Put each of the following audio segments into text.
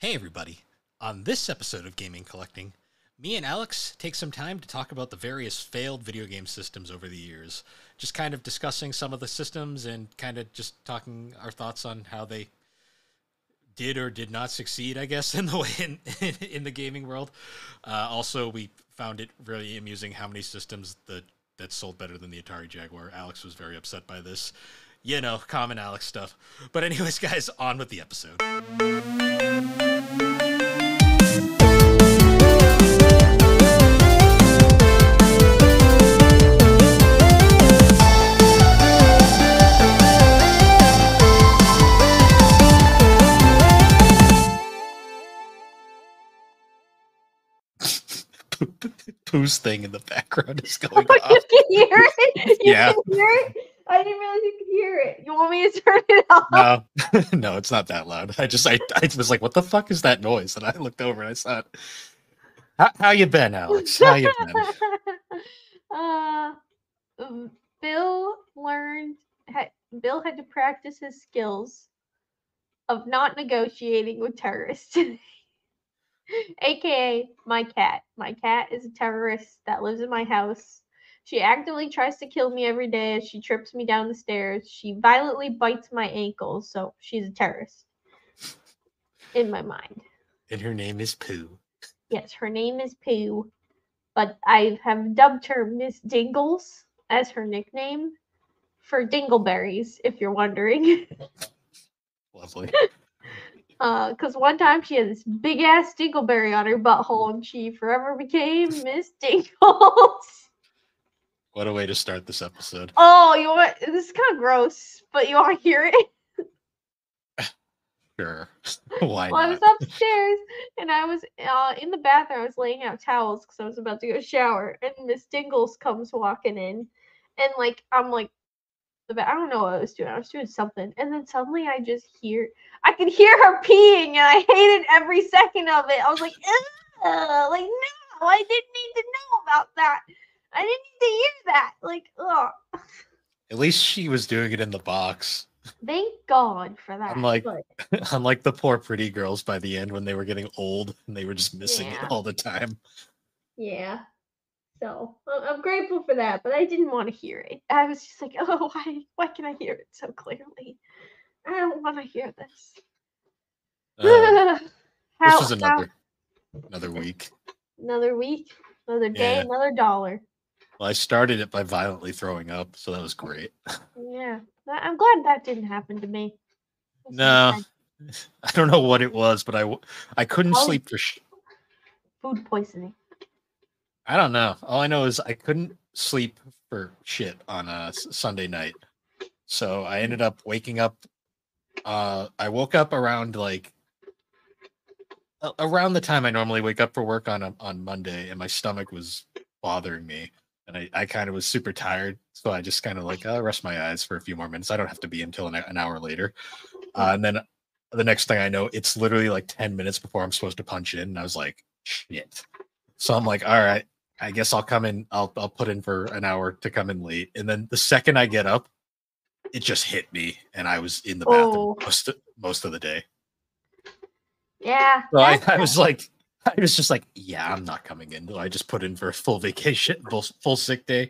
Hey everybody! On this episode of Gaming Collecting, me and Alex take some time to talk about the various failed video game systems over the years. Just kind of discussing some of the systems and kind of just talking our thoughts on how they did or did not succeed, I guess, in the way in the gaming world. Also, we found it really amusing how many systems that sold better than the Atari Jaguar. Alex was very upset by this. You know, common Alex stuff. But anyways, guys, on with the episode. Pooh's thing in the background is going off. You can hear it? Yeah. Can hear it? I didn't realize you could hear it. You want me to turn it off? No, no, it's not that loud. I was like, what the fuck is that noise? And I looked over and I saw it. How you been, Alex? How you been? Bill had to practice his skills of not negotiating with terrorists. AKA my cat. My cat is a terrorist that lives in my house. She actively tries to kill me every day as she trips me down the stairs. She violently bites my ankles, so she's a terrorist. In my mind. And her name is Pooh. Yes, her name is Pooh. But I have dubbed her Miss Dingles as her nickname for Dingleberries, if you're wondering. Lovely. Because one time she had this big ass dingleberry on her butthole and she forever became Miss Dingles. What a way to start this episode. Oh, you want this is kind of gross, but you want to hear it? Sure. Why well, not? I was upstairs and I was in the bathroom. I was laying out towels because I was about to go shower, and Miss Dingles comes walking in, and I'm like, I don't know what I was doing. I was doing something, and then suddenly I could hear her peeing, and I hated every second of it. I was like, no, I didn't need to know about that. I didn't need to hear that. Ugh. At least she was doing it in the box. Thank God for that. Unlike the poor pretty girls by the end when they were getting old and they were just missing it all the time. Yeah. So I'm grateful for that, but I didn't want to hear it. I was just like, oh, why can I hear it so clearly? I don't want to hear this. This was another week. Another week, another day, another dollar. Well, I started it by violently throwing up, so that was great. Yeah, I'm glad that didn't happen to me. No, I don't know what it was, but I couldn't sleep for food poisoning. I don't know. All I know is I couldn't sleep for shit on a Sunday night. So I ended up waking up. I woke up around around the time I normally wake up for work on Monday, and my stomach was bothering me. And I kind of was super tired. So I just kind of I'll rest my eyes for a few more minutes. I don't have to be until an hour later. And then the next thing I know, it's literally 10 minutes before I'm supposed to punch in. And I was like, shit. So I'm like, all right. I guess I'll come in. I'll put in for an hour to come in late. And then the second I get up, it just hit me, and I was in the bathroom most of the day. Yeah. So I was just like, yeah, I'm not coming in. So I just put in for a full vacation, full sick day,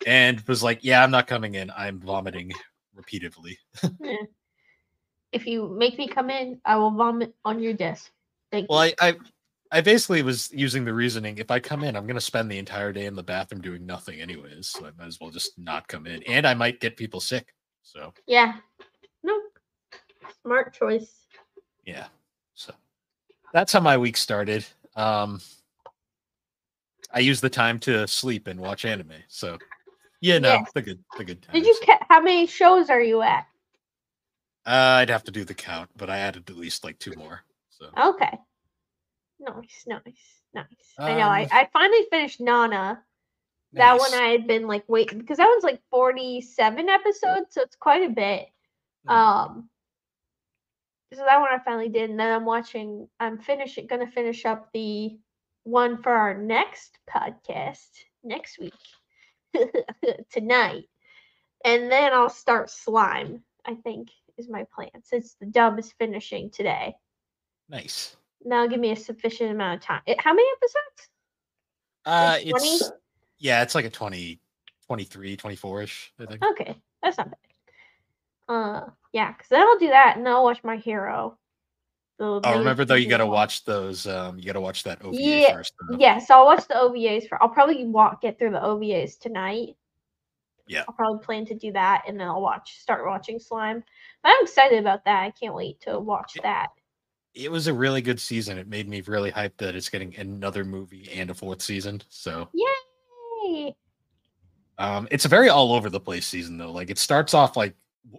and was like, yeah, I'm not coming in. I'm vomiting repeatedly. Yeah. If you make me come in, I will vomit on your desk. Thank you. I basically was using the reasoning, if I come in, I'm going to spend the entire day in the bathroom doing nothing anyways, so I might as well just not come in. And I might get people sick, so. Yeah. No. Smart choice. Yeah. So that's how my week started. I used the time to sleep and watch anime, so. The good times. Did you how many shows are you at? I'd have to do the count, but I added at least 2 more. So. Okay. Nice. I know. I finally finished Nana. That one I had been waiting because that one's 47 episodes, so it's quite a bit. So that one I finally did, and then I'm gonna finish up the one for our next podcast next week tonight, and then I'll start Slime. I think is my plan since the dub is finishing today. Nice. That'll give me a sufficient amount of time. How many episodes? Like 20? It's like a 20, 23, 24-ish, I think. Okay, that's not bad. Yeah, because then I'll do that, and then I'll watch My Hero. Remember though, you gotta watch those. You gotta watch that OVA Yeah, first. yes, I'll watch the OVAs for. I'll probably get through the OVAs tonight. Yeah, I'll probably plan to do that, and then I'll start watching Slime. But I'm excited about that. I can't wait to watch that. It was a really good season. It made me really hyped that it's getting another movie and a 4th season. So yay! It's a very all over the place season though. Like it starts off like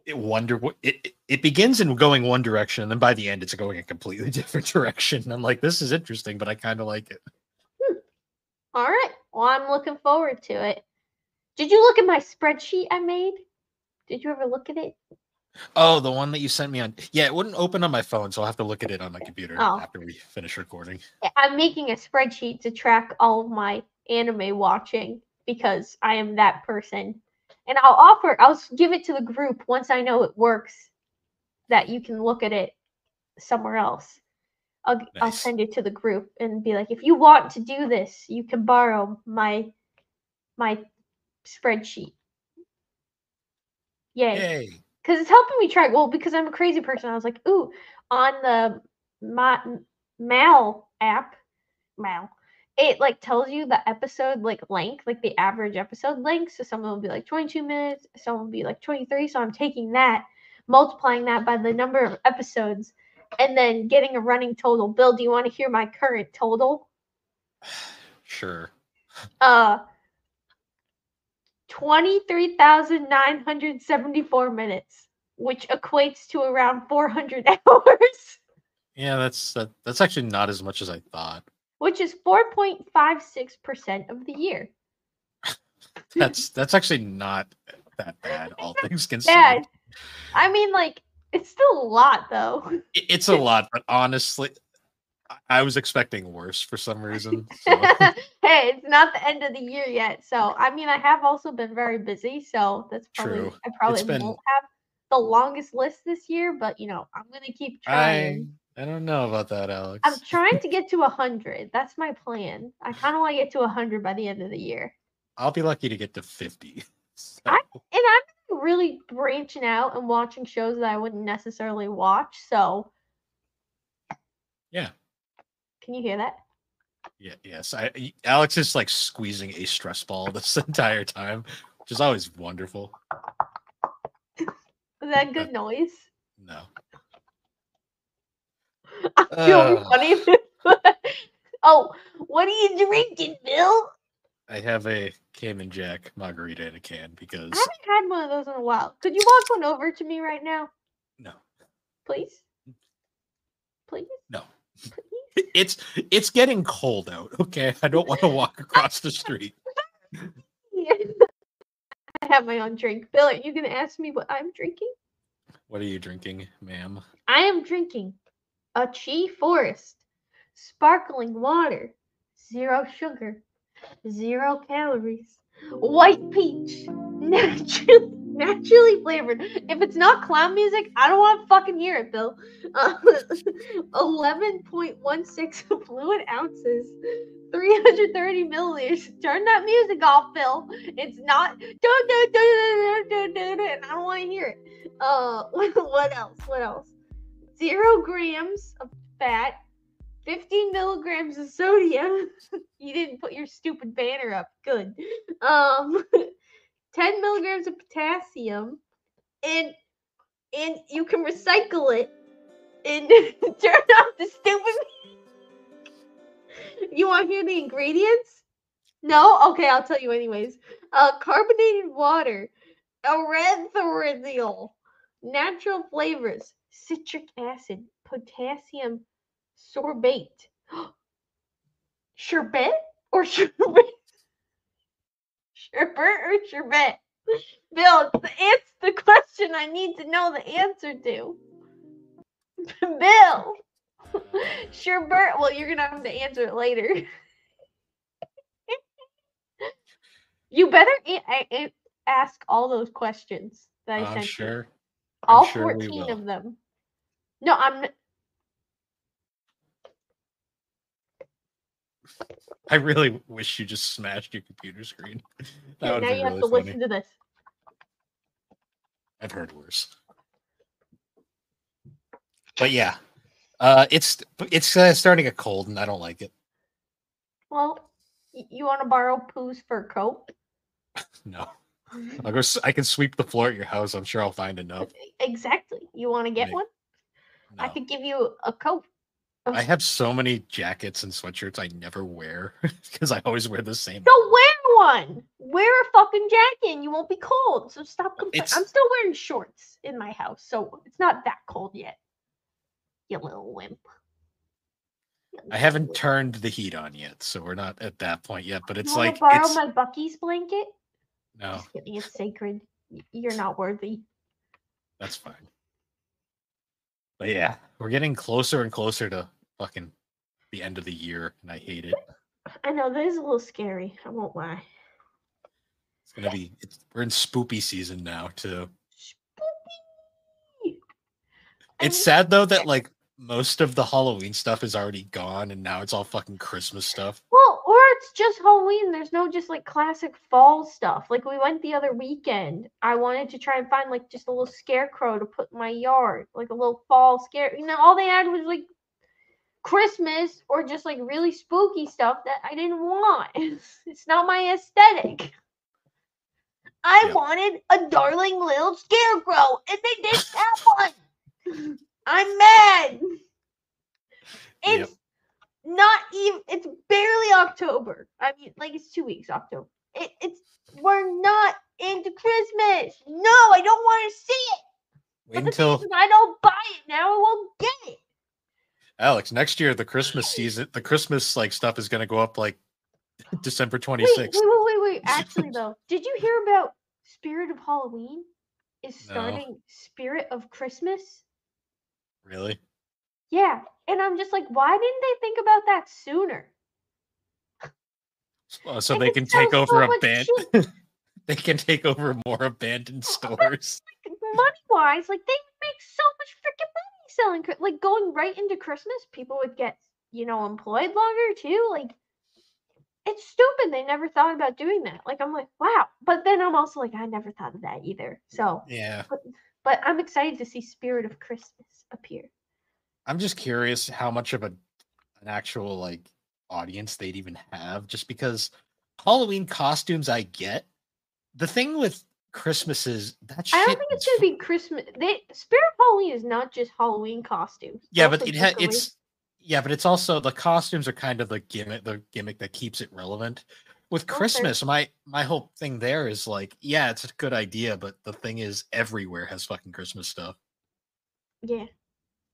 it begins in going one direction, and then by the end it's going a completely different direction. I'm like, this is interesting, but I kind of like it. All right. Well, I'm looking forward to it. Did you look at my spreadsheet I made? Did you ever look at it? Oh, the one that you sent me on. Yeah, it wouldn't open on my phone, so I'll have to look at it on my computer after we finish recording. I'm making a spreadsheet to track all of my anime watching because I am that person. And I'll give it to the group once I know it works, that you can look at it somewhere else. I'll send it to the group and be like, if you want to do this, you can borrow my spreadsheet. Yay. Because it's helping me track. Well, because I'm a crazy person, I was like, ooh, on the Mal app, it like tells you the episode like length, like the average episode length. So some will be like 22 minutes, some will be like 23. So I'm taking that, multiplying that by the number of episodes, and then getting a running total. Bill, do you want to hear my current total? Sure. 23,974 minutes, which equates to around 400 hours. Yeah, that's actually not as much as I thought. Which is 4.56% of the year. That's actually not that bad, all things considered. Bad. I mean, like, it's still a lot, though. It's a lot, but honestly, I was expecting worse for some reason. So. Hey, it's not the end of the year yet, so I mean, I have also been very busy, so that's probably true. I probably won't have the longest list this year, but you know, I'm gonna keep trying. I don't know about that, Alex. I'm trying to get to 100. That's my plan. I kind of want to get to 100 by the end of the year. I'll be lucky to get to 50. So. I'm really branching out and watching shows that I wouldn't necessarily watch. So, yeah. Can you hear that? Yeah. Yes. Alex is like squeezing a stress ball this entire time, which is always wonderful. Is that good noise? No. I'm feeling funny. Oh, what are you drinking, Bill? I have a Cayman Jack margarita in a can because I haven't had one of those in a while. Could you walk one over to me right now? No. Please? Please? No. Please? It's getting cold out, okay? I don't want to walk across the street. I have my own drink. Bill, are you going to ask me what I'm drinking? What are you drinking, ma'am? I am drinking a Chi Forest sparkling water, 0 sugar, 0 calories, white peach, naturally flavored. If it's not clown music, I don't want to fucking hear it, Bill. 11.16 fluid ounces, 330 milliliters. Turn that music off, Bill. It's not. And I don't want to hear it. What else? 0 grams of fat, 15 milligrams of sodium. You didn't put your stupid banner up. Good. 10 milligrams of potassium, and you can recycle it and turn off the stupid. You want to hear the ingredients? No? Okay, I'll tell you anyways. Carbonated water, erythritol, natural flavors, citric acid, potassium sorbate. Sherbet or sherbet? Sherbet or sherbet? Bill, it's the question I need to know the answer to. Bill! Sherbet. Well, you're going to have to answer it later. You better ask all those questions that I sent you. All 14 of them. No, I really wish you just smashed your computer screen. That would Now be you have really to funny. listen to this. I've heard worse. But yeah, it's starting a cold, and I don't like it. Well, you want to borrow Pooh's fur coat? No, I'll go. I can sweep the floor at your house. I'm sure I'll find enough. Exactly. You want to get Maybe. one? No. I could give you a coat. I have so many jackets and sweatshirts I never wear because I always wear the same. So wear one. Wear a fucking jacket and you won't be cold. So stop complaining. It's- I'm still wearing shorts in my house, so it's not that cold yet. You little wimp. I haven't turned the heat on yet, so we're not at that point yet. But it's You wanna like borrow it's my Bucky's blanket? no, Just kidding. It's sacred. You're not worthy. that's fine. But yeah, we're getting closer and closer to fucking the end of the year, and I hate it. I know that is a little scary. I won't lie. It's gonna be. We're in spoopy season now too. Spooky. It's sad though that like most of the Halloween stuff is already gone, and now it's all fucking Christmas stuff. Well, or it's just Halloween. There's no just like classic fall stuff. Like we went the other weekend. I wanted to try and find like just a little scarecrow to put in my yard, like a little fall scare. You know, all they had was like Christmas or just like really spooky stuff that I didn't want. It's not my aesthetic. I Yeah. wanted a darling little scarecrow, and they didn't have one. I'm mad. It's Yep. not even. It's barely October. I mean, like it's 2 weeks October. It's we're not into Christmas. No, I don't want to see it. Wait But the thing until is, if I don't buy it now, I won't get it. Alex, next year the Christmas season, the Christmas like stuff is gonna go up like December Wait, 26th. wait. Actually, though, did you hear about Spirit of Halloween is starting Spirit of Christmas? Really? Yeah, and I'm just like, why didn't they think about that sooner? So They they could can sell take so over much abandoned. They can take over more abandoned stores. Money wise, like they would make so much freaking money selling, like going right into Christmas. People would get, employed longer too. Like it's stupid. They never thought about doing that. Like I'm like, wow. But then I'm also like, I never thought of that either. So Yeah. but I'm excited to see Spirit of Christmas appear. I'm just curious how much of an actual like audience they'd even have, just because Halloween costumes I get. The thing with Christmas is that shit. I don't think it's gonna be Christmas. Spirit of Halloween is not just Halloween costumes. Yeah, but but it's also the costumes are kind of the gimmick that keeps it relevant. With Christmas, my whole thing there is like, yeah, it's a good idea, but the thing is everywhere has fucking Christmas stuff. Yeah.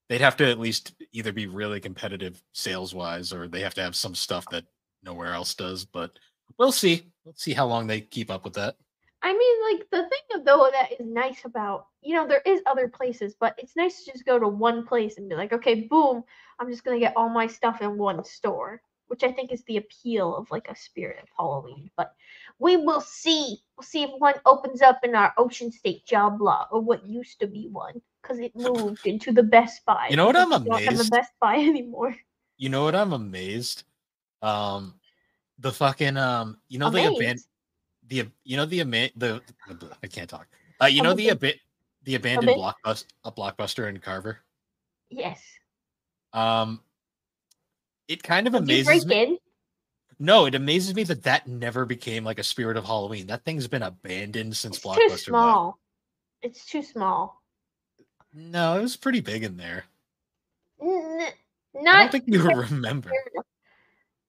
They'd have to at least either be really competitive sales wise, or they have to have some stuff that nowhere else does. But we'll see. Let's see how long they keep up with that. I mean, like the thing though that is nice about, there is other places, but it's nice to just go to one place and be like, okay, boom, I'm just gonna get all my stuff in one store, which I think is the appeal of like a Spirit of Halloween. But we will see. We'll see if one opens up in our Ocean State job lot, or what used to be one, because it moved into the Best Buy. You know what I'm We don't have a amazed? Best Buy anymore. You know what I'm amazed? The fucking you know Amazed. the I can't talk. You know the abandoned Blockbuster in Carver. Yes. It kind of Did you amazes break me. in? No, it amazes me that never became like a Spirit of Halloween. That thing's been abandoned since It's Blockbuster too small. It's too small. No, it was pretty big in there. Not. I don't think you remember.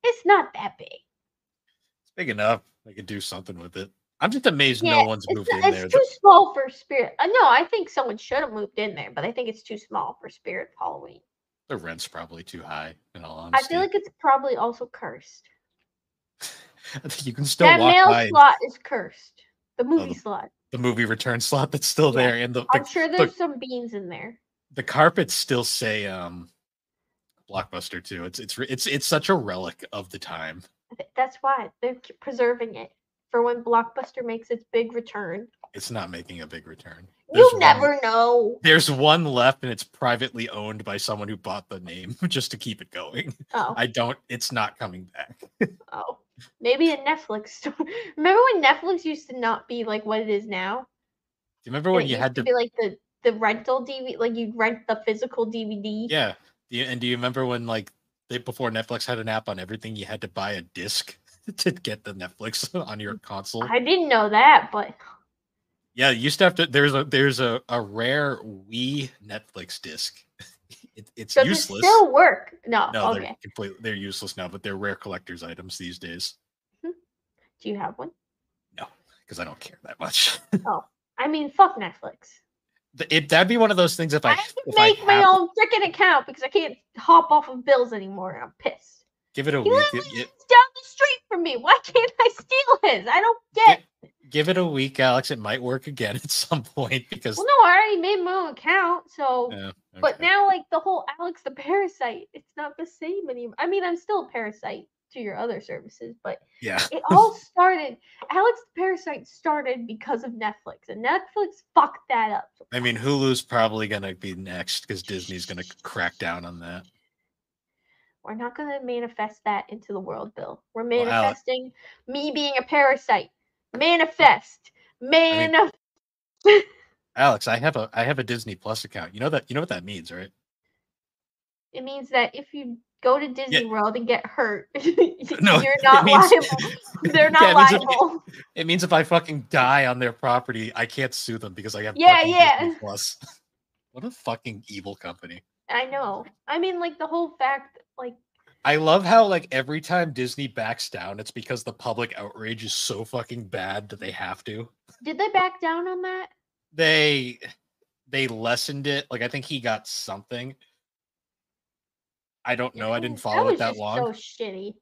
It's not that big. It's big enough. I could do something with it. I'm just amazed no one's moved in there. It's too small for Spirit. No, I think someone should have moved in there, but I think it's too small for Spirit of Halloween. The rent's probably too high, in all honesty. I feel like it's probably also cursed. You can still that walk mail by. Slot is cursed. The movie slot. The movie return slot that's still there, and I'm sure there's some beans in there. The carpets still say Blockbuster too. It's such a relic of the time. That's why they're preserving it for when Blockbuster makes its big return. It's not making a big return. There's You one. never know. There's one left, and it's privately owned by someone who bought the name just to keep it going. Oh, It's not coming back. oh. Maybe a Netflix store. Remember when Netflix used to not be like what it is now? Do you remember And when it you used had to to? be like the rental DVD, like you'd rent the physical DVD. Yeah. Do you remember when like before Netflix had an app on everything, you had to buy a disc to get the Netflix on your console? I didn't know that, but Yeah, you used to have to. There's a rare Wii Netflix disc. It's does it useless. still work? No. No, Okay. they're useless now, but they're rare collector's items these days. Do you have one? No, because I don't care that much. Oh, I mean, fuck Netflix. That'd be one of those things if I I have to if I make my have own freaking account because I can't hop off of bills anymore. And I'm pissed. give it a He week. literally lives down the street from me. Why can't I steal his? I don't get. Give it a week, Alex. It might work again at some point because. Well, no, I already made my own account, so. Okay. But now, like the whole Alex the Parasite, it's not the same anymore. I mean, I'm still a parasite to your other services, but Yeah, it all started. Alex the Parasite started because of Netflix, and Netflix fucked that up. I mean Hulu's probably gonna be next because Disney's gonna crack down on that. We're not going to manifest that into the world, Bill. We're Well, manifesting me being a parasite. Manifest. Alex, I have a Disney Plus account. You know what that means, right? It means that if you go to Disney World and get hurt, No, you're not liable. They're not liable. It means if I fucking die on their property, I can't sue them because I have Disney Plus. What a fucking evil company. I know. I mean, like the whole fact, like I love how like every time Disney backs down, it's because the public outrage is so fucking bad that they have to. Did they back down on that? They lessened it. Like I think he got something. I don't know. I didn't follow it that long. So shitty.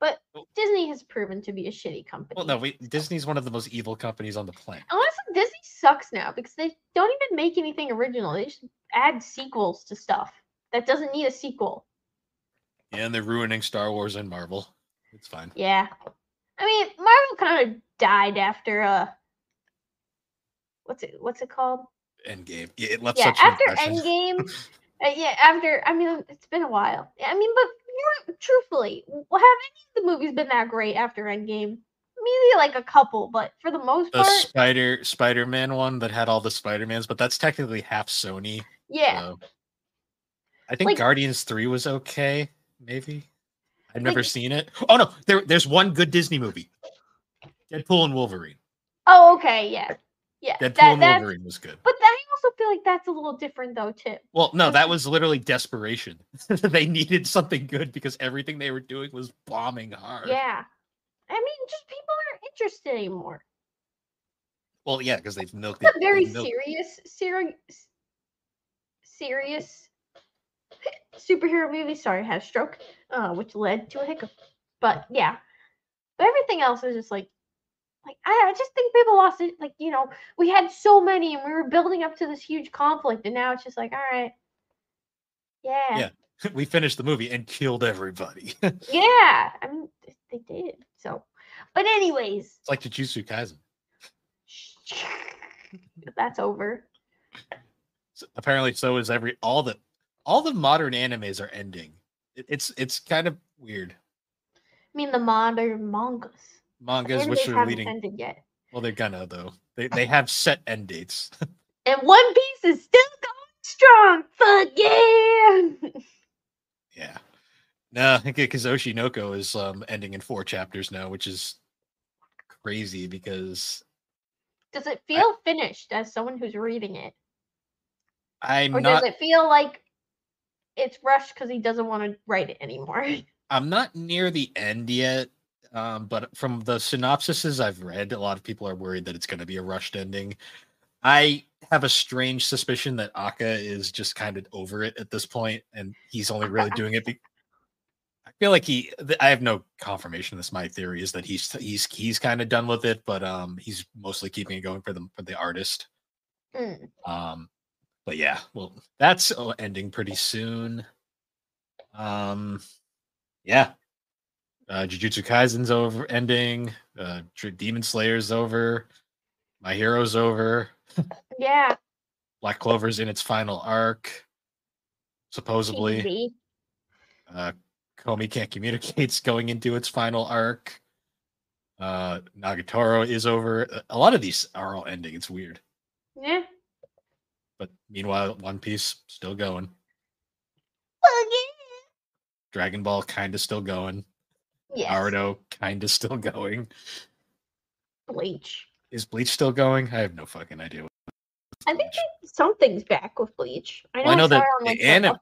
But Disney has proven to be a shitty company. Well, no, Disney's one of the most evil companies on the planet. Honestly, Disney sucks now because they don't even make anything original. They just add sequels to stuff that doesn't need a sequel. Yeah, and they're ruining Star Wars and Marvel. It's fine. Yeah. I mean, Marvel kind of died after what's it called? Endgame. Yeah, it left yeah, such after an impression. Endgame. After I mean, it's been a while. I mean, but truthfully, have any of the movies been that great after Endgame? Maybe like a couple, but for the most part, the Spider-Man one that had all the Spider-Mans, but that's technically half Sony. Yeah. So. I think Guardians 3 was okay, maybe. I've never seen it. Oh no, there's one good Disney movie. Deadpool and Wolverine. Oh, okay, yeah. Yeah. Deadpool and Wolverine was good. But I also feel like that's a little different though, too. Well, no, that was literally desperation. They needed something good because everything they were doing was bombing hard. Yeah. I mean, just people aren't interested anymore. Well, yeah, because they've milked it. Very serious superhero movie. Sorry, I had a stroke, which led to a hiccup. But yeah, but everything else is just like I just think people lost it. Like, you know, we had so many and we were building up to this huge conflict, and now it's just like, all right, yeah, we finished the movie and killed everybody. Yeah, I mean, they did. So, but anyways, it's like Jujutsu Kaisen. That's over. So, apparently, so is all the modern animes are ending. It's kind of weird. I mean, the modern mangas, which are leading. Ended yet. Well, they're gonna though. They have set end dates. And One Piece is still going strong. Fuck yeah! Yeah. No, I think Kazoshi Noko is ending in 4 chapters now, which is crazy because. Does it feel finished as someone who's reading it? Or does it feel like it's rushed because he doesn't want to write it anymore? I'm not near the end yet, but from the synopsises I've read, a lot of people are worried that it's going to be a rushed ending. I have a strange suspicion that Aka is just kind of over it at this point, and he's only really doing it. I feel like I have no confirmation. This my theory is that he's kind of done with it, but he's mostly keeping it going for the artist. But yeah, well, that's ending pretty soon. Yeah. Jujutsu Kaisen's ending. Demon Slayer's over. My Hero's over. Yeah. Black Clover's in its final arc, supposedly. TBD. Komi Can't Communicate's going into its final arc. Nagatoro is over. A lot of these are all ending. It's weird. Yeah. But meanwhile, One Piece still going. Dragon Ball kind of still going. Yes. Naruto kind of still going. Bleach. Is Bleach still going? I have no fucking idea. I think something's back with Bleach. I know, Well, I know that on, like, the anime.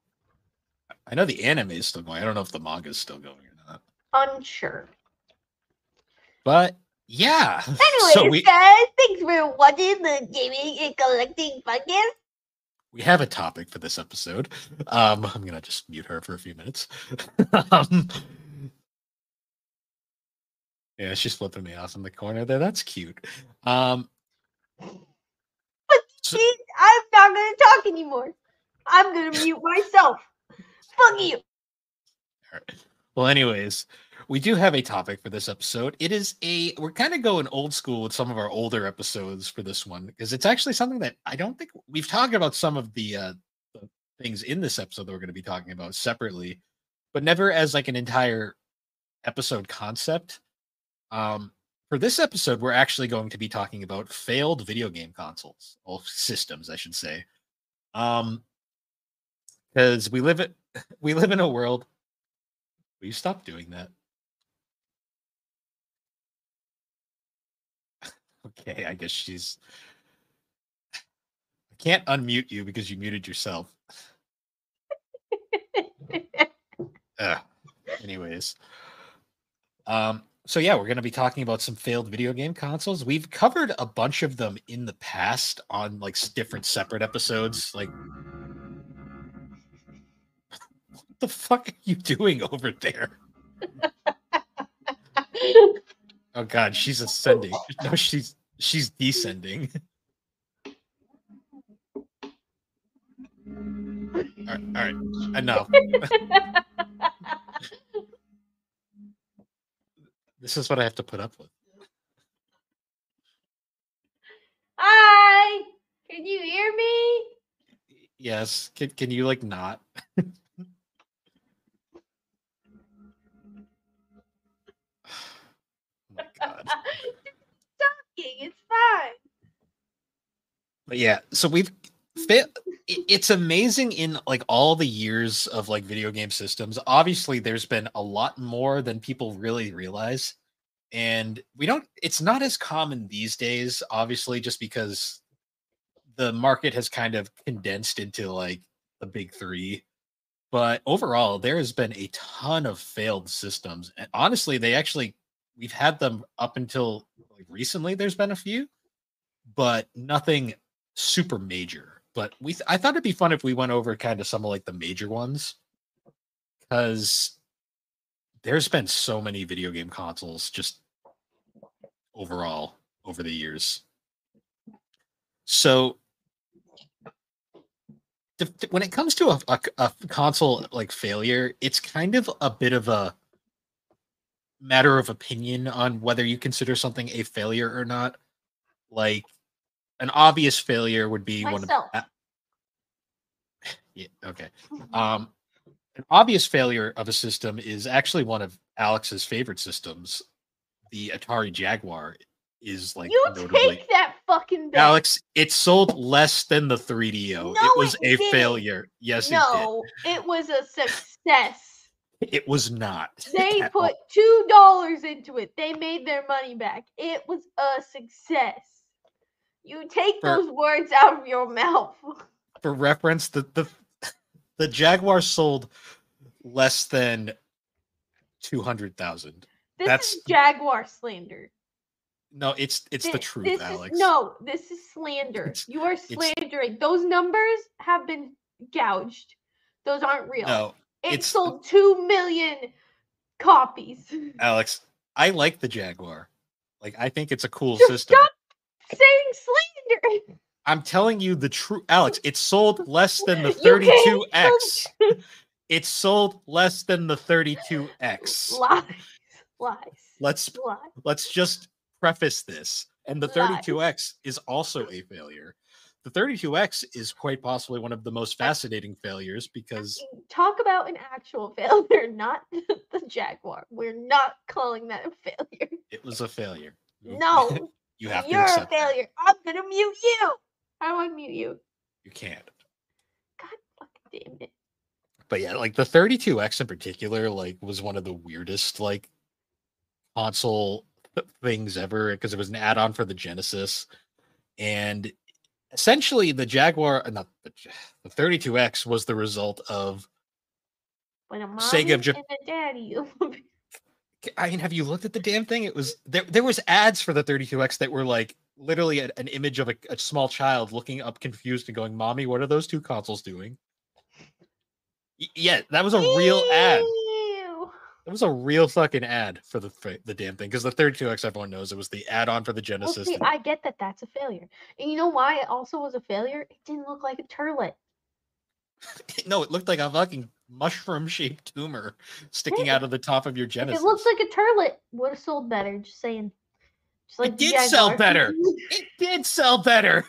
I know the anime is still going. I don't know if the manga is still going or not. Unsure. But yeah. Anyways, so guys, thanks for watching the Gaming and Collecting podcast. We have a topic for this episode. I'm gonna just mute her for a few minutes. Yeah, she's flipping me off in the corner there. That's cute. But so, I'm not gonna talk anymore. I'm gonna mute myself. Fuck you. All right. Well, anyways, we do have a topic for this episode. We're kind of going old school with some of our older episodes for this one, because it's actually something that I don't think we've talked about some of the things in this episode that we're going to be talking about separately, but never as like an entire episode concept. For this episode, we're actually going to be talking about failed video game consoles, or systems, I should say. Because we live in a world. Will you stop doing that? Okay, I guess she's. I can't unmute you because you muted yourself. Anyways. So yeah, we're going to be talking about some failed video game consoles. We've covered a bunch of them in the past on like different separate episodes. Like, what the fuck are you doing over there? Oh God, she's ascending. No, she's descending. All right, enough. This is what I have to put up with. Hi, can you hear me? Yes. Can you like not? Oh my God. Talking, it's fine. But yeah, so it's amazing in like all the years of like video game systems. Obviously, there's been a lot more than people really realize. And it's not as common these days, obviously, just because the market has kind of condensed into like the big three. But overall, there has been a ton of failed systems. And honestly, we've had them up until like recently. There's been a few, but nothing super major. But I thought it'd be fun if we went over kind of some of like the major ones, because there's been so many video game consoles just overall over the years. So when it comes to a console like failure, it's kind of a bit of a matter of opinion on whether you consider something a failure or not. Like an obvious failure would be Myself. Yeah, okay. An obvious failure of a system is actually one of Alex's favorite systems. The Atari Jaguar is like take that fucking bet. Alex, it sold less than the 3DO. No, it was a didn't. failure. Yes, no, it was a success. It was not. They put $2 into it. They made their money back. It was a success. You take those words out of your mouth. For reference, the Jaguar sold less than 200,000. That's is Jaguar slander. No, it's the truth, Alex. This is slander. You are slandering. Those numbers have been gouged. Those aren't real. No, it sold 2 million copies. Alex, I like the Jaguar. Like, I think it's a cool system. Stop saying slander. I'm telling you the truth, Alex. It sold less than the 32X. It sold less than the 32X. Lies. Let's just preface this. And the 32X is also a failure. The 32X is quite possibly one of the most fascinating failures because talk about an actual failure, not the Jaguar. We're not calling that a failure. it was a failure. No, you have to you're a accept that. failure. I'm gonna mute you. How do I mute you? You can't. God fucking damn it. But yeah, like the 32X in particular, like was one of the weirdest like console things ever because it was an add-on for the Genesis, and essentially the Jaguar, not the 32X, was the result of When a mommy Sega of and a daddy. I mean, have you looked at the damn thing? It was there was ads for the 32X that were like literally an image of a small child looking up confused and going, "Mommy, what are those two consoles doing?" Yeah, that was a real ad. It was a real fucking ad for the damn thing because the 32X, everyone knows, it was the add-on for the Genesis. Well, see, I get that that's a failure, and you know why it also was a failure? It didn't look like a turlet. No, it looked like a fucking mushroom-shaped tumor sticking out of the top of your Genesis. If it looked like a turlet, would have sold better. Just saying. Just like it did sell better. It did sell better.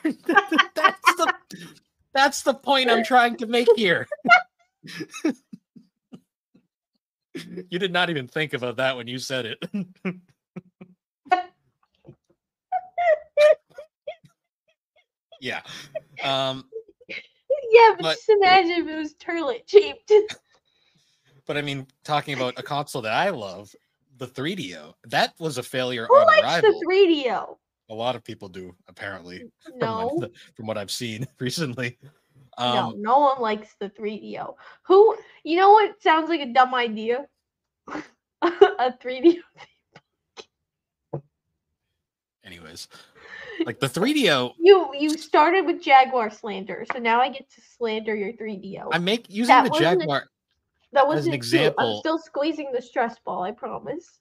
That's the point I'm trying to make here. You did not even think about that when you said it. Yeah. Yeah, but just imagine if it was turlet shaped. But I mean, talking about a console that I love, the 3DO, that was a failure Who on likes arrival. the 3DO? A lot of people do, apparently. No. From what I've seen recently. No one likes the 3DO. Who, you know what sounds like a dumb idea? A 3DO. Anyways, like the 3DO. You started with Jaguar slander, so now I get to slander your 3DO. I'm using the Jaguar as an example. I'm still squeezing the stress ball, I promise.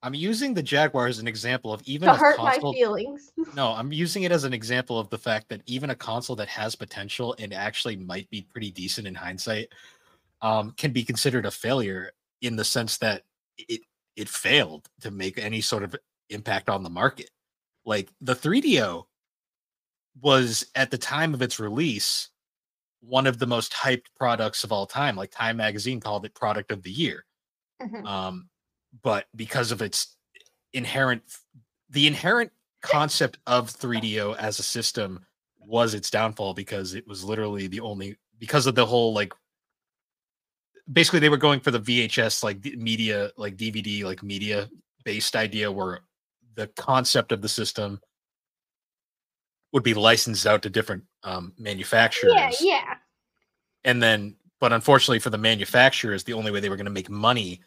I'm using the Jaguar as an example of even to hurt my feelings. No, I'm using it as an example of the fact that even a console that has potential and actually might be pretty decent in hindsight, can be considered a failure in the sense that it failed to make any sort of impact on the market. Like the 3DO was at the time of its release one of the most hyped products of all time. Like Time Magazine called it product of the year. Mm-hmm. But because of the inherent concept of 3DO as a system was its downfall because it was literally because of the whole like basically they were going for the VHS like media like DVD like media based idea where the concept of the system would be licensed out to different manufacturers. Yeah. And then, but unfortunately for the manufacturers, the only way they were going to make money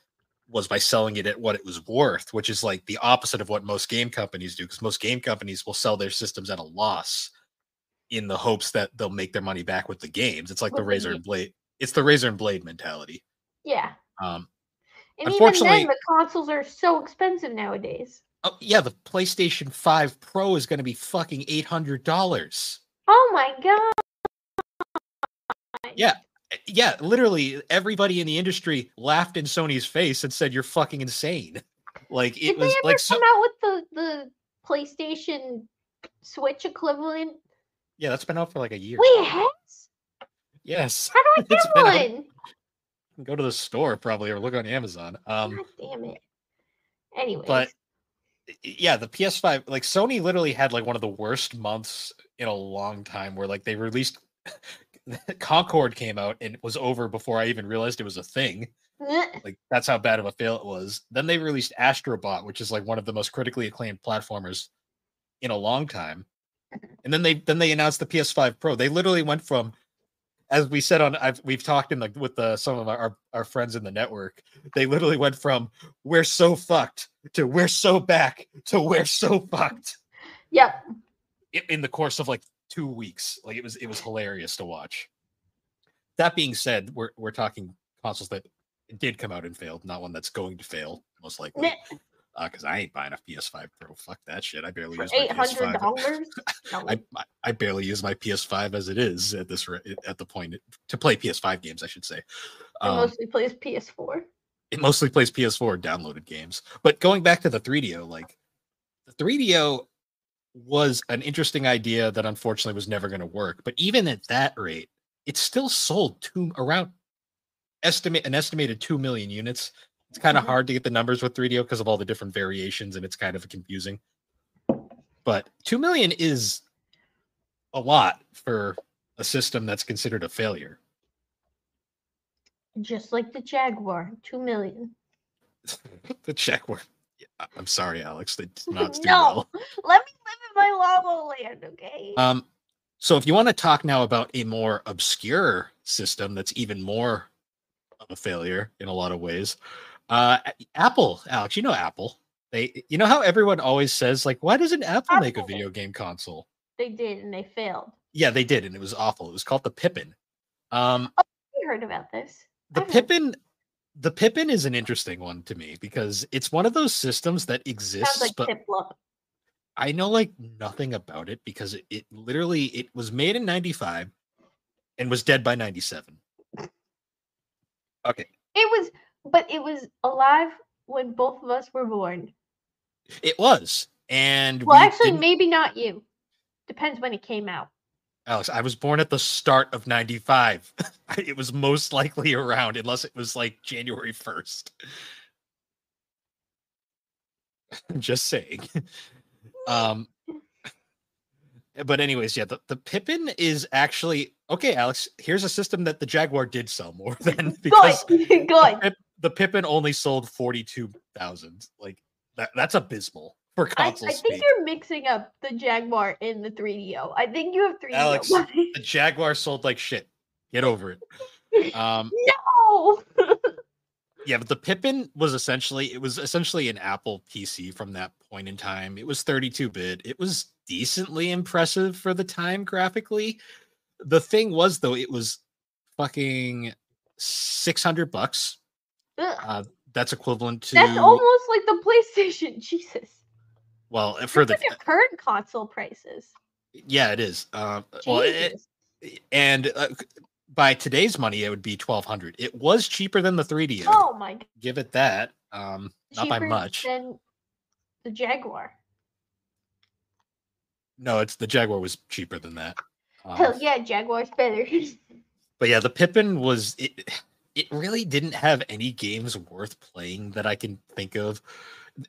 was by selling it at what it was worth, which is like the opposite of what most game companies do, because most game companies will sell their systems at a loss in the hopes that they'll make their money back with the games. It's like the razor and blade. It's the razor and blade mentality. Yeah. And unfortunately, even then, the consoles are so expensive nowadays. Oh yeah, the PlayStation 5 Pro is going to be fucking $800. Oh my god. Yeah, literally everybody in the industry laughed in Sony's face and said, "You're fucking insane." Like it was like come out with the PlayStation Switch equivalent. Yeah, that's been out for like a year. Wait, it has? Yes. How do I get one? Go to the store probably or look on Amazon. God damn it. Anyways. But yeah, the PS5, like Sony literally had like one of the worst months in a long time where like they released Concord came out and it was over before I even realized it was a thing. Like that's how bad of a fail it was. Then they released Astrobot, which is like one of the most critically acclaimed platformers in a long time. And then they announced the PS5 Pro. They literally went from, as we said we've talked with some of our friends in the network. They literally went from we're so fucked to we're so back to we're so fucked. Yep. In the course of like 2 weeks, like it was hilarious to watch. That being said, we're talking consoles that did come out and failed, not one that's going to fail most likely. Because I ain't buying a PS5 Pro. Fuck that shit. I barely use my PS5. I barely use my PS5 as it is at the point to play PS5 games, I should say. It mostly plays PS4. It mostly plays PS4 downloaded games. But going back to the 3DO, like the 3DO was an interesting idea that unfortunately was never going to work. But even at that rate, it still sold around an estimated 2 million units. It's kind of hard to get the numbers with 3DO because of all the different variations, and it's kind of confusing. But 2 million is a lot for a system that's considered a failure. Just like the Jaguar, 2 million. The Jaguar. I'm sorry, Alex. They did not do No, well. let me live in my Lava Land, okay? So if you want to talk now about a more obscure system that's even more of a failure in a lot of ways, Apple, Alex, you know Apple. You know how everyone always says, like, why doesn't Apple make a video game console? They did, and they failed. Yeah, they did, and it was awful. It was called the Pippin. I heard about this. The Pippin is an interesting one to me because it's one of those systems that exists, Sounds like but I know like nothing about it because it literally it was made in 95 and was dead by 97. Okay. It was alive when both of us were born. It was. And well, actually, maybe not you. Depends when it came out. Alex, I was born at the start of 95. It was most likely around, unless it was like January 1st. I'm just saying. But anyways, yeah, the Pippin is actually okay, Alex. Here's a system that the Jaguar did sell more than because good. The Pippin only sold 42,000. Like that's abysmal for console I think you're mixing up the Jaguar and the 3DO. I think you have 3DO. Alex, the Jaguar sold like shit. Get over it. No. Yeah, but the Pippin was essentially an Apple PC from that point in time. It was 32-bit. It was decently impressive for the time graphically. The thing was though, it was fucking $600. That's equivalent to That's almost like the PlayStation. Jesus. Well, for the current console prices. Yeah, it is. By today's money, it would be $1,200. It was cheaper than the 3DO. Oh my God. Give it that. Not by much. Than the Jaguar. No, the Jaguar was cheaper than that. Hell yeah, Jaguar's better. But yeah, the Pippin was it really didn't have any games worth playing that I can think of.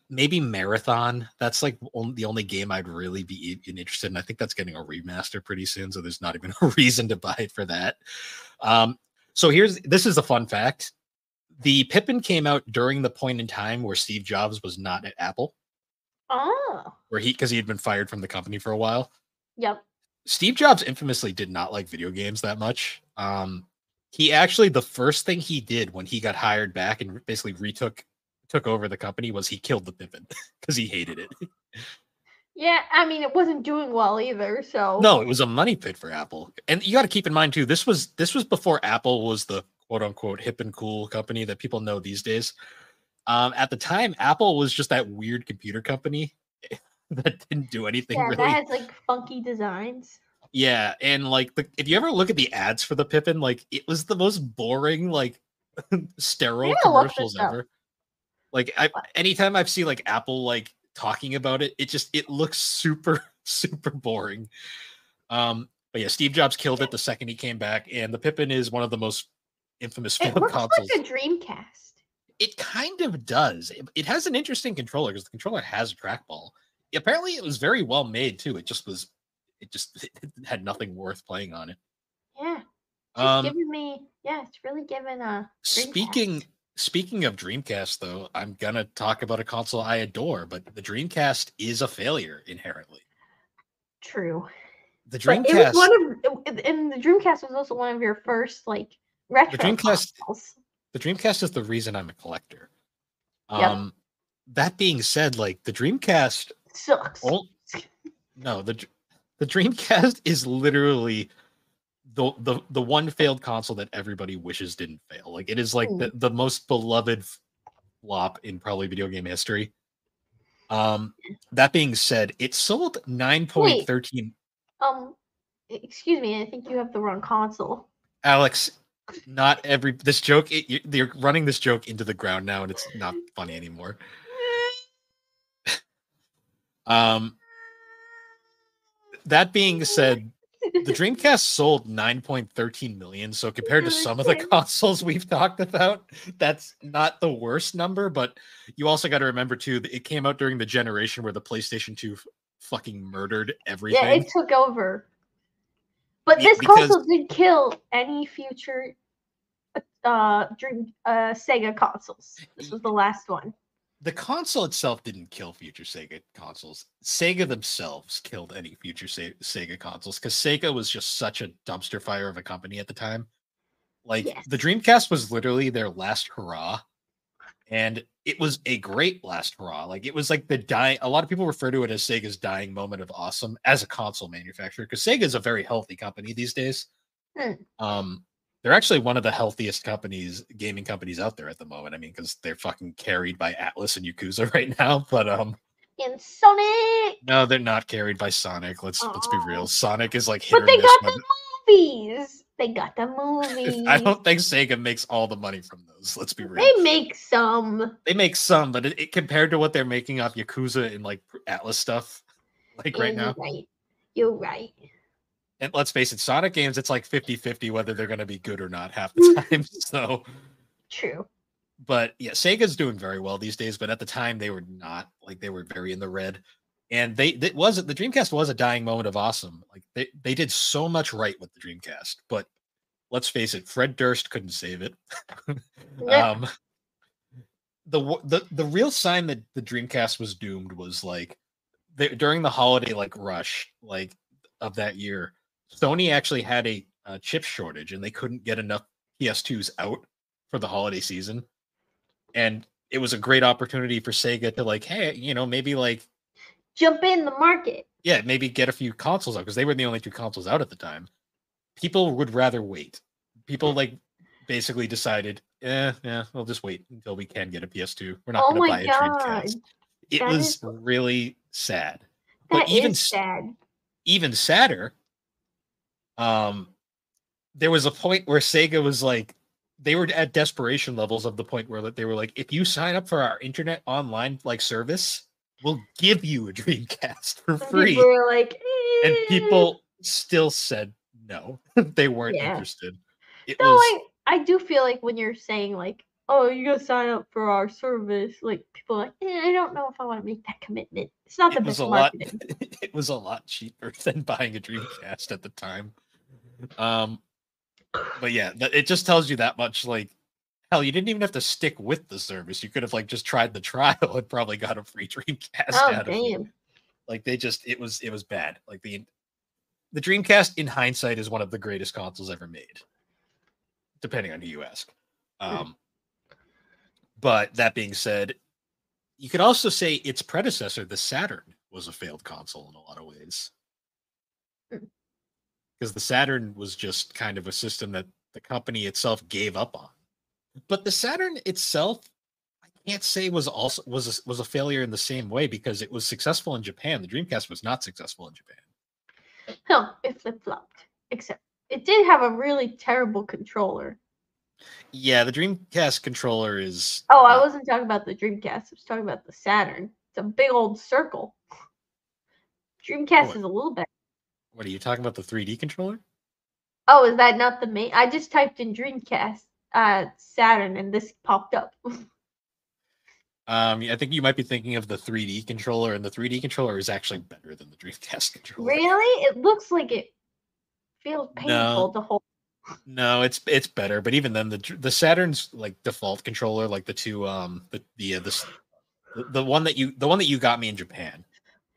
Maybe Marathon. That's like the only game I'd really be interested in. I think that's getting a remaster pretty soon, so there's not even a reason to buy it for that. So this is a fun fact. The Pippin came out during the point in time where Steve Jobs was not at Apple. Oh. Because he had been fired from the company for a while. Yep. Steve Jobs infamously did not like video games that much. He actually, the first thing he did when he got hired back and basically took over the company was he killed the Pippin because he hated it. Yeah, I mean, it wasn't doing well either, so. No, it was a money pit for Apple. And you got to keep in mind, too, this was before Apple was the quote-unquote hip and cool company that people know these days. At the time, Apple was just that weird computer company that didn't do anything really. That has, like, funky designs. Yeah, and, like, if you ever look at the ads for the Pippin, like, it was the most boring, like, sterile commercials ever. Like, anytime I've seen, like, Apple, like, talking about it, it looks super, super boring. But yeah, Steve Jobs killed it the second he came back, and the Pippin is one of the most infamous failed consoles. It looks like a Dreamcast. It kind of does. It has an interesting controller because the controller has a trackball. Apparently, it was very well made too. It had nothing worth playing on it. Yeah. It's really giving a Dreamcast. Speaking of Dreamcast, though, I'm gonna talk about a console I adore, but the Dreamcast is a failure inherently. True. The Dreamcast, and the Dreamcast was also one of your first like retro consoles. The Dreamcast is the reason I'm a collector. Yep. That being said, like the Dreamcast sucks. The Dreamcast is literally the one failed console that everybody wishes didn't fail. Like it is like the most beloved flop in probably video game history. That being said, it sold 9.13. Excuse me, I think you have the wrong console. Alex, you're running this joke into the ground now, and it's not funny anymore. That being said, the Dreamcast sold 9.13 million. So compared to some of the consoles we've talked about, that's not the worst number. But you also got to remember too, that it came out during the generation where the PlayStation 2 fucking murdered everything. Yeah, it took over. But this because console did kill any future Sega consoles. This was the last one. The console itself didn't kill future Sega consoles. Sega themselves killed any future Sega consoles because Sega was just such a dumpster fire of a company at the time. Like, Yes. the Dreamcast was literally their last hurrah, and it was a great last hurrah. Like, it was like the dying. A lot of people refer to it as Sega's dying moment of awesome as a console manufacturer because Sega is a very healthy company these days. They're actually one of the healthiest gaming companies out there at the moment. I mean, because they're fucking carried by Atlas and Yakuza right now. But and Sonic. No, they're not carried by Sonic. Let's be real. Sonic is like but they got the movies. They got the movies. I don't think Sega makes all the money from those. Let's be real. They make some. They make some, but it compared to what they're making off Yakuza and like Atlas stuff, like right now. You're right. And let's face it, Sonic games, it's like 50-50 whether they're going to be good or not half the time. So true. But yeah, Sega's doing very well these days, but at the time they were not. Like, they were very in the red. And the Dreamcast was a dying moment of awesome. Like, they did so much right with the Dreamcast, but let's face it, Fred Durst couldn't save it. The real sign that the Dreamcast was doomed was like during the holiday rush of that year, Sony actually had a chip shortage and they couldn't get enough PS2s out for the holiday season. And it was a great opportunity for Sega to hey, maybe jump in the market. Yeah, maybe get a few consoles out because they were the only two consoles out at the time. People would rather wait. People basically decided, we'll just wait until we can get a PS2. We're not going to buy a Dreamcast. It was really sad. That is sad. Even sadder, there was a point where Sega was they were at desperation levels of the point where they were if you sign up for our internet online service, we'll give you a Dreamcast for free. People were and people still said no. They weren't interested. I do feel when you're saying oh, you gotta sign up for our service, people are I don't know if I want to make that commitment. It's not the best marketing. It was a lot cheaper than buying a Dreamcast at the time. But yeah, it just tells you that much. Hell, you didn't even have to stick with the service. You could have just tried the trial and probably got a free Dreamcast out of it. It was bad. The Dreamcast, in hindsight, is one of the greatest consoles ever made, depending on who you ask. But that being said, you could also say its predecessor, the Saturn, was a failed console in a lot of ways. Because the Saturn was just kind of a system that the company itself gave up on. But the Saturn itself, I can't say was a failure in the same way because it was successful in Japan. The Dreamcast was not successful in Japan. No, it flip-flopped. Except it did have a really terrible controller. Yeah, the Dreamcast controller is... Oh, I wasn't talking about the Dreamcast. I was talking about the Saturn. It's a big old circle. Dreamcast is a little better. What, are you talking about the 3D controller? Oh, is that not the main? I just typed in Dreamcast Saturn and this popped up. I think you might be thinking of the 3D controller, and the 3D controller is actually better than the Dreamcast controller. Really? It looks like it feels painful to hold. No, it's better, but even then, the Saturn's default controller, the two the one that you got me in Japan.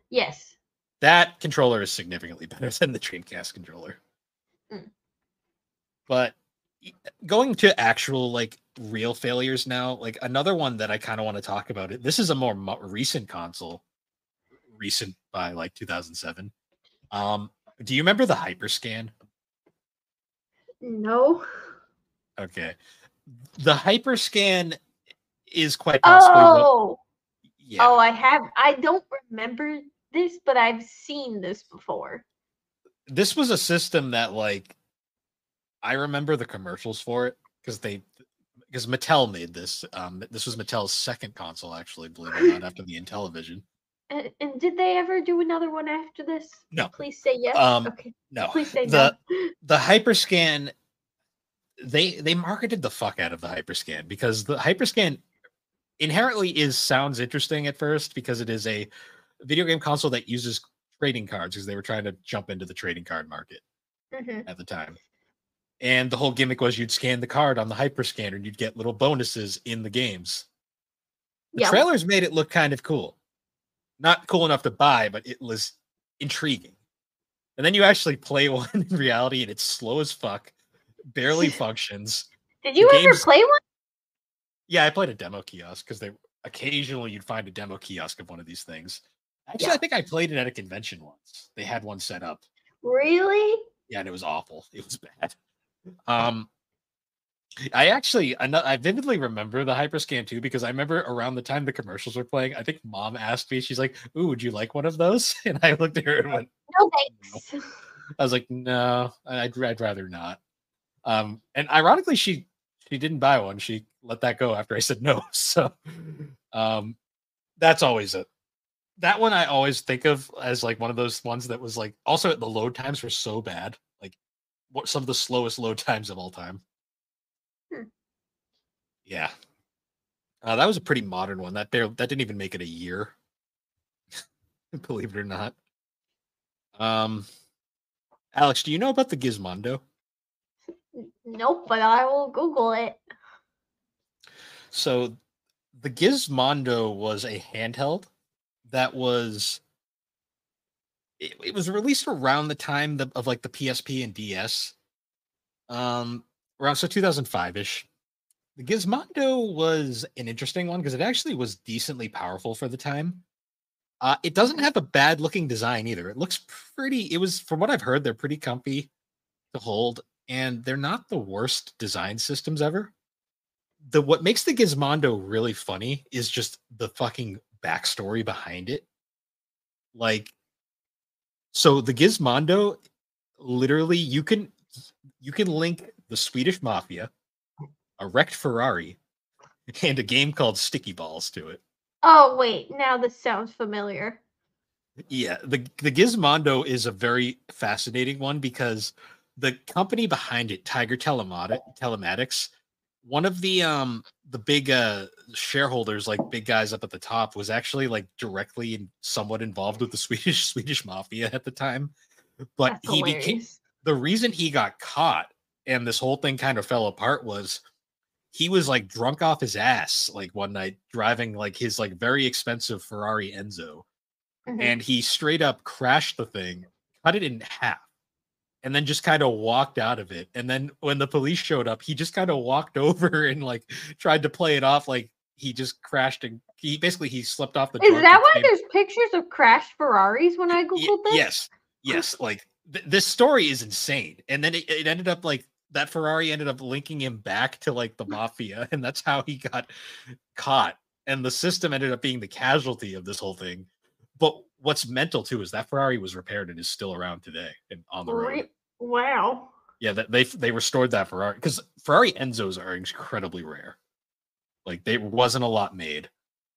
Yes. That controller is significantly better than the Dreamcast controller. But going to actual real failures now, another one that I kind of want to talk about it. This is a more recent console, recent by 2007. Do you remember the Hyperscan? No. Okay. The Hyperscan is quite possibly I have. I don't remember this, but I've seen this before. This was a system that I remember the commercials for it because Mattel made this. This was Mattel's second console, actually, believe it or not, after the Intellivision. And did they ever do another one after this? No. Please say yes. Okay. No. Please say no. The Hyperscan, they marketed the fuck out of the Hyperscan because the Hyperscan inherently sounds interesting at first because it is a video game console that uses trading cards because they were trying to jump into the trading card market at the time. And the whole gimmick was you'd scan the card on the Hyperscanner and you'd get little bonuses in the games. The trailers made it look kind of cool. Not cool enough to buy, but it was intriguing. And then you actually play one in reality and it's slow as fuck, barely functions. Did you ever play one? Yeah, I played a demo kiosk because occasionally you'd find a demo kiosk of one of these things. Actually, I think I played it at a convention once. They had one set up. Really? Yeah, and it was awful. It was bad. I vividly remember the Hyperscan too because I remember around the time the commercials were playing, I think Mom asked me, she's like, "Ooh, would you like one of those?" And I looked at her and went, "No, thanks." No. I was like, "No, I'd rather not." And ironically, she didn't buy one. She let that go after I said no. So, that's always it. That one I always think of as like one of those ones that was like also the load times were so bad. Like some of the slowest load times of all time. Yeah. That was a pretty modern one. That didn't even make it a year. Believe it or not. Alex, do you know about the Gizmondo? Nope, but I will Google it. So the Gizmondo was a handheld that was it was released around the time of like the PSP and DS. Around 2005-ish. The Gizmondo was an interesting one because it actually was decently powerful for the time. It doesn't have a bad looking design either. It looks it was, from what I've heard, they're pretty comfy to hold, and they're not the worst design systems ever. What makes the Gizmondo really funny is just the fucking backstory behind it. Like, so the Gizmondo, literally, you can link the Swedish Mafia, a wrecked Ferrari, and a game called Sticky Balls to it. Oh wait, now this sounds familiar. Yeah, the Gizmondo is a very fascinating one because the company behind it, Tiger Telematics, one of the big shareholders, like big guys up at the top, was actually like directly and somewhat involved with the Swedish Mafia at the time. But That's hilarious. The reason he got caught and this whole thing kind of fell apart was he was like drunk off his ass like one night driving like his like very expensive Ferrari Enzo. And he straight up crashed the thing, cut it in half, and then just kind of walked out of it. And then when the police showed up, he just kind of walked over and like tried to play it off like he just crashed and he slept off the. Is that why there's pictures of crashed Ferraris when I googled this? Yes. Like this story is insane. And then it ended up like that Ferrari ended up linking him back to like the mafia, and that's how he got caught. And the system ended up being the casualty of this whole thing. But what's mental too is that Ferrari was repaired and is still around today and on the road. Wow. Yeah, they restored that Ferrari because Ferrari Enzos are incredibly rare. Like there wasn't a lot made.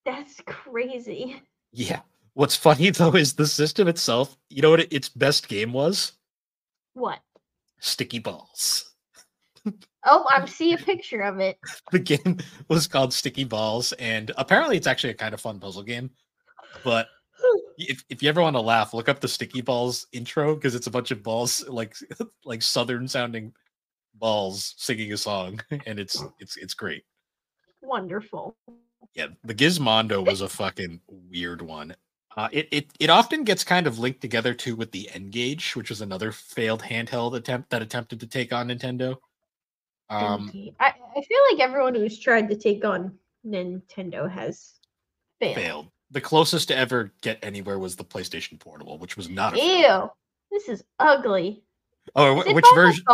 That's crazy. Yeah. What's funny though is the system itself. You know what its best game was? What? Sticky Balls. Oh, I'm seeing a picture of it. The game was called Sticky Balls, and apparently it's actually a kind of fun puzzle game. But if you ever want to laugh, look up the Sticky Balls intro because it's a bunch of balls like southern sounding balls singing a song, and it's great. Wonderful. Yeah, the Gizmondo was a fucking weird one. It often gets kind of linked together too with the N-Gage, which was another failed handheld attempt that attempted to take on Nintendo. I feel like everyone who's tried to take on Nintendo has failed. The closest to ever get anywhere was the PlayStation Portable, which was not. Ew, this is ugly. Oh, which version?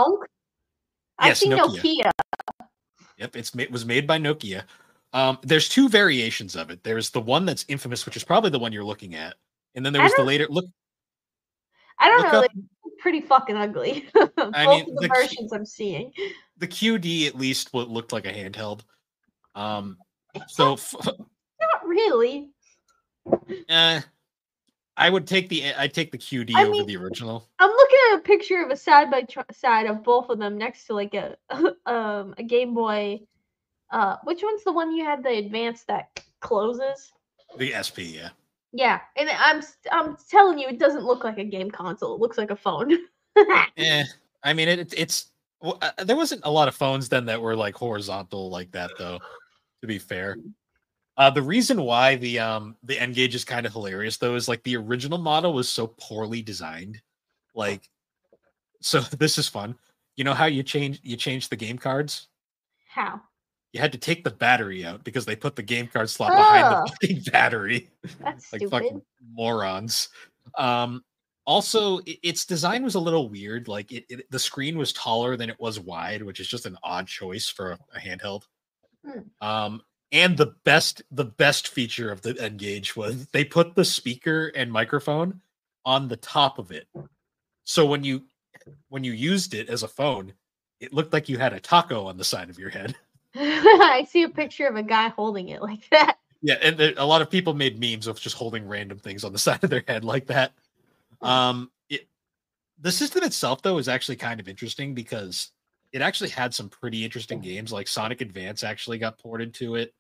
Yes, Nokia. Yep, it was made by Nokia. There's two variations of it. There's the one that's infamous, which is probably the one you're looking at, and then there was the later look. I don't know. They're pretty fucking ugly. Both of the versions I'm seeing. The QD at least looked like a handheld. So not really. I'd take the QD I over mean, the original. I'm looking at a picture of a side by side of both of them next to like a a Game Boy. Which one's the one you had the advanced that closes? The SP, yeah. Yeah, and I'm telling you, it doesn't look like a game console. It looks like a phone. I mean, it's there wasn't a lot of phones then that were like horizontal like that, though. To be fair, the reason why the N-Gage is kind of hilarious though is like the original model was so poorly designed. Like, so this is fun. You know how you change the game cards? How? You had to take the battery out because they put the game card slot behind the Oh, fucking battery. that's Like stupid. fucking morons. Um, Also, its design was a little weird. Like the screen was taller than it was wide, which is just an odd choice for a handheld. Hmm. And the best feature of the N-Gage was they put the speaker and microphone on the top of it. So when you used it as a phone, it looked like you had a taco on the side of your head. I see a picture of a guy holding it like that. Yeah, and a lot of people made memes of just holding random things on the side of their head like that. The system itself though is actually kind of interesting because it actually had some pretty interesting games. Like Sonic Advance actually got ported to it.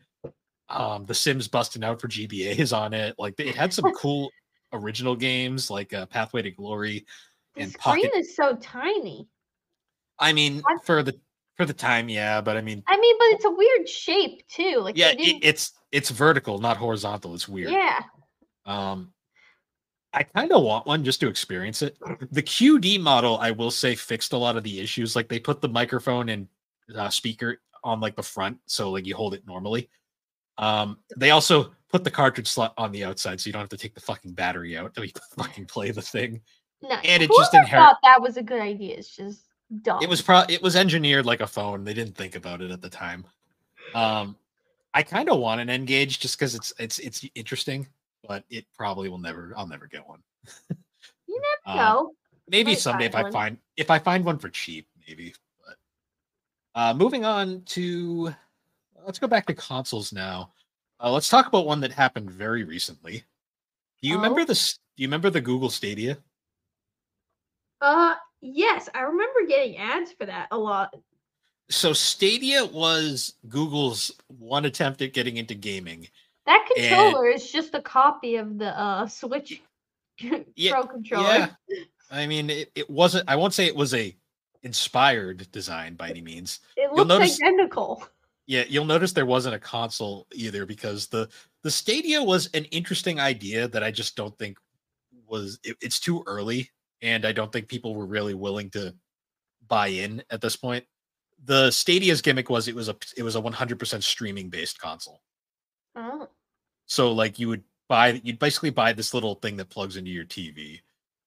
The Sims busting out for GBA is on it. Like it had some cool original games like Pathway to Glory The and screen Pocket. is so tiny. I mean, I, for the time, yeah, but I mean, I mean, but it's a weird shape too. Like yeah, they didn't. it's vertical, not horizontal. It's weird. Yeah. Um, I kind of want one just to experience it. The QD model, I will say, fixed a lot of the issues. Like they put the microphone and speaker on like the front, so like you hold it normally. They also put the cartridge slot on the outside, so you don't have to take the fucking battery out to fucking play the thing. No, And it just whoever thought that was a good idea is just dumb. it was engineered like a phone. They didn't think about it at the time. I kind of want an N-Gage just because it's interesting, but it probably will never. I'll never get one. You never know. Maybe Might someday one. if I find one for cheap, maybe. But moving on to let's go back to consoles now. Let's talk about one that happened very recently. Do you remember Oh. this? Do you remember the Google Stadia? Yes, I remember getting ads for that a lot. So Stadia was Google's one attempt at getting into gaming. That controller is just a copy of the Switch Pro controller. Yeah. I mean, it wasn't. I won't say it was a inspired design by any means. It looks identical. Yeah, you'll notice there wasn't a console either because the Stadia was an interesting idea that I just don't think it's too early, and I don't think people were really willing to buy in at this point. The Stadia's gimmick was it was a 100% streaming based console. Oh. So like you'd basically buy this little thing that plugs into your TV,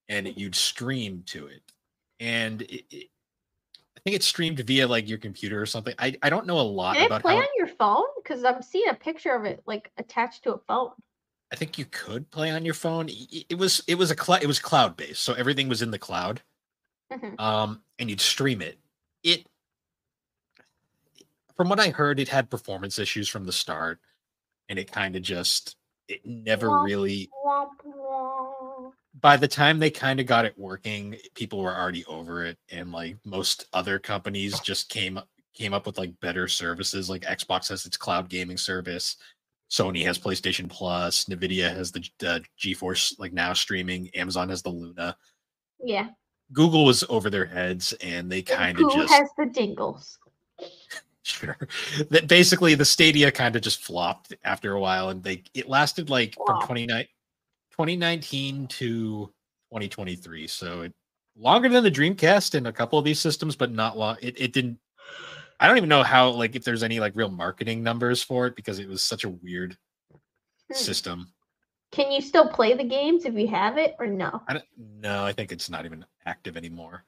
and you'd stream to it, and I think it's streamed via like your computer or something. I don't know a lot Can it about play how on your phone? Because I'm seeing a picture of it like attached to a phone. I think you could play on your phone. It was cloud based, so everything was in the cloud. And you'd stream it. It From what I heard, it had performance issues from the start, and it kind of just it never really. By the time they kind of got it working, people were already over it, and like most other companies just came up with like better services. Like Xbox has its cloud gaming service, Sony has PlayStation Plus, Nvidia has the GeForce like now streaming, Amazon has the Luna. Yeah. Google was over their heads, and they kind of just Who has the dingles? Sure. That basically the Stadia kind of just flopped after a while, and it lasted like from 2019 to 2023. So longer than the Dreamcast and a couple of these systems, but not long. It didn't. I don't even know how like if there's any like real marketing numbers for it because it was such a weird system. Can you still play the games if you have it or no? No, I think it's not even active anymore.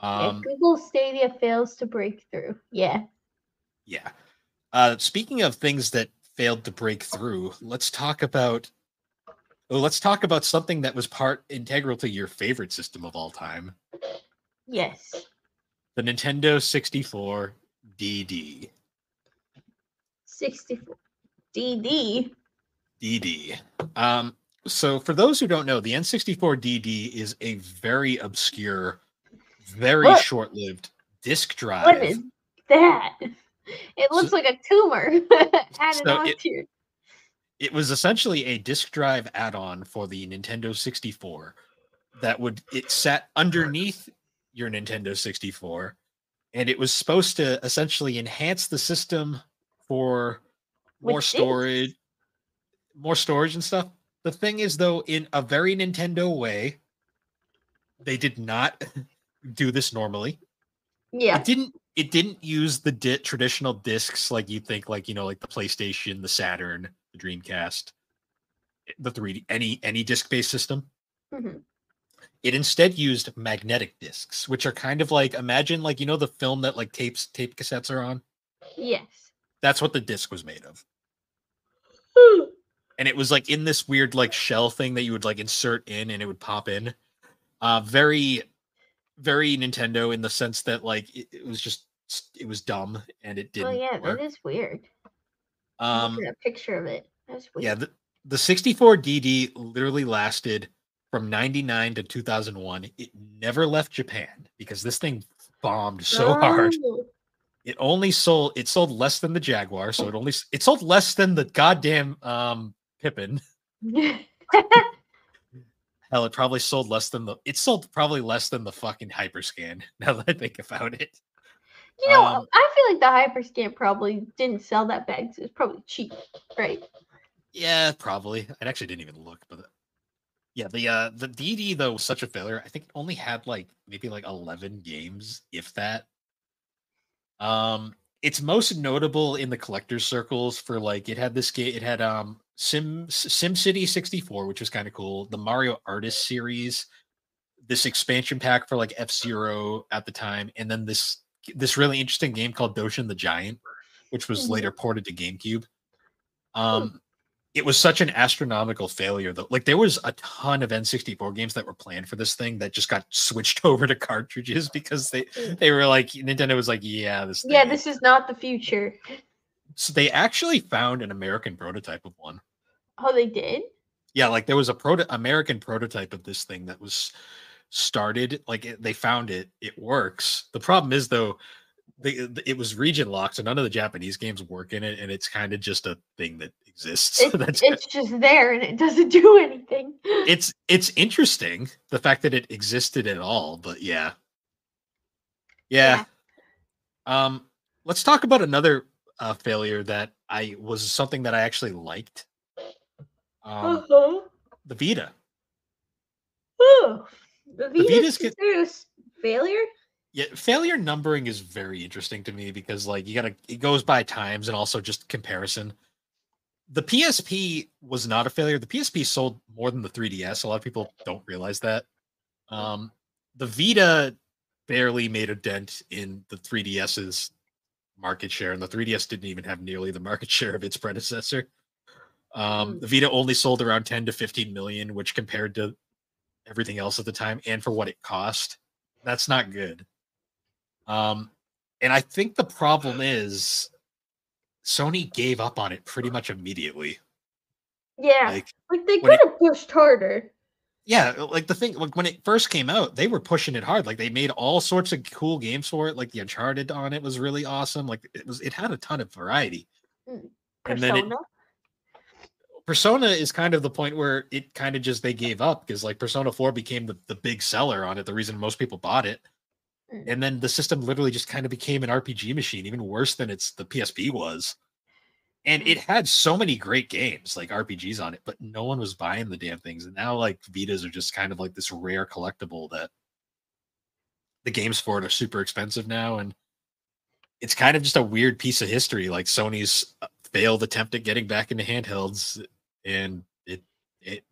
Google Stadia fails to break through. Yeah. Yeah. Speaking of things that failed to break through, let's talk about something that was integral to your favorite system of all time. Yes. The Nintendo 64 DD. 64 DD. DD. So for those who don't know, the N64DD is a very obscure, very What? short-lived disk What is drive. that? It So, looks like a tumor added so on it to it. it was essentially a disk drive add-on for the Nintendo 64 it sat underneath your Nintendo 64, and it was supposed to essentially enhance the system for more With discs? storage, more storage and stuff. The thing is, though, in a very Nintendo way, they did not do this normally. Yeah. It didn't use the traditional discs like you think, like like the PlayStation, the Saturn, the Dreamcast, the 3D, any disc based system. Hmm. It instead used magnetic discs, which are kind of like, imagine like the film that like tape cassettes are on. Yes. That's what the disc was made of, and it was like in this weird like shell thing that you would like insert in, and it would pop in. Very very Nintendo in the sense that like it was just it was dumb and it Oh didn't yeah, that work. is weird. I'm looking Um, at a picture of it. That's yeah, weird. the 64DD literally lasted from 99 to 2001. It never left Japan because this thing bombed so hard. Oh. It sold less than the Jaguar, so it sold less than the goddamn Pippin. Hell, it sold probably less than the fucking Hyperscan, now that I think about it. You know, I feel like the Hyperscan probably didn't sell that bad because it's probably cheap, right? Yeah, probably. I actually didn't even look, but yeah, the DD though was such a failure. I think it only had like maybe like 11 games, if that. It's most notable in the collector's circles for like it had this game. It had SimCity 64, which was kind of cool. The Mario Artist series, this expansion pack for like F-Zero at the time, and then this really interesting game called Doshin the Giant, which was later ported to GameCube. Um, it was such an astronomical failure though. Like there was a ton of N64 games that were planned for this thing that just got switched over to cartridges because they were like, Nintendo was like, yeah, this is not the future. So they actually found an American prototype of one. Oh, they did? Yeah, like there was a American prototype of this thing that was started. Like they found it. It works. The problem is though, it was region locked, so none of the Japanese games work in it, and it's kind of just a thing that exists. It's just there and it doesn't do anything. It's interesting the fact that it existed at all, but yeah. Let's talk about another failure that was something that I actually liked. The Vita. Oh, the Vita's considered a failure? Yeah, failure numbering is very interesting to me because like it goes by times and also just comparison. The PSP was not a failure. The PSP sold more than the 3DS. A lot of people don't realize that. The Vita barely made a dent in the 3DS's market share, and the 3DS didn't even have nearly the market share of its predecessor. The Vita only sold around 10 to 15 million, which compared to everything else at the time and for what it cost, that's not good. And I think the problem is Sony gave up on it pretty much immediately. Yeah, like they could have pushed harder. Yeah, like the thing, like when it first came out, they were pushing it hard. Like they made all sorts of cool games for it. Like the Uncharted on it was really awesome. Like it had a ton of variety. And then Persona is kind of the point where it kind of just they gave up because like Persona 4 became the big seller on it, the reason most people bought it. And then the system literally just kind of became an RPG machine, even worse than the PSP was. And it had so many great games, like RPGs on it, but no one was buying the damn things. And now like Vitas are just kind of like this rare collectible that the games for it are super expensive now. And it's kind of just a weird piece of history. Like Sony's failed attempt at getting back into handhelds, and it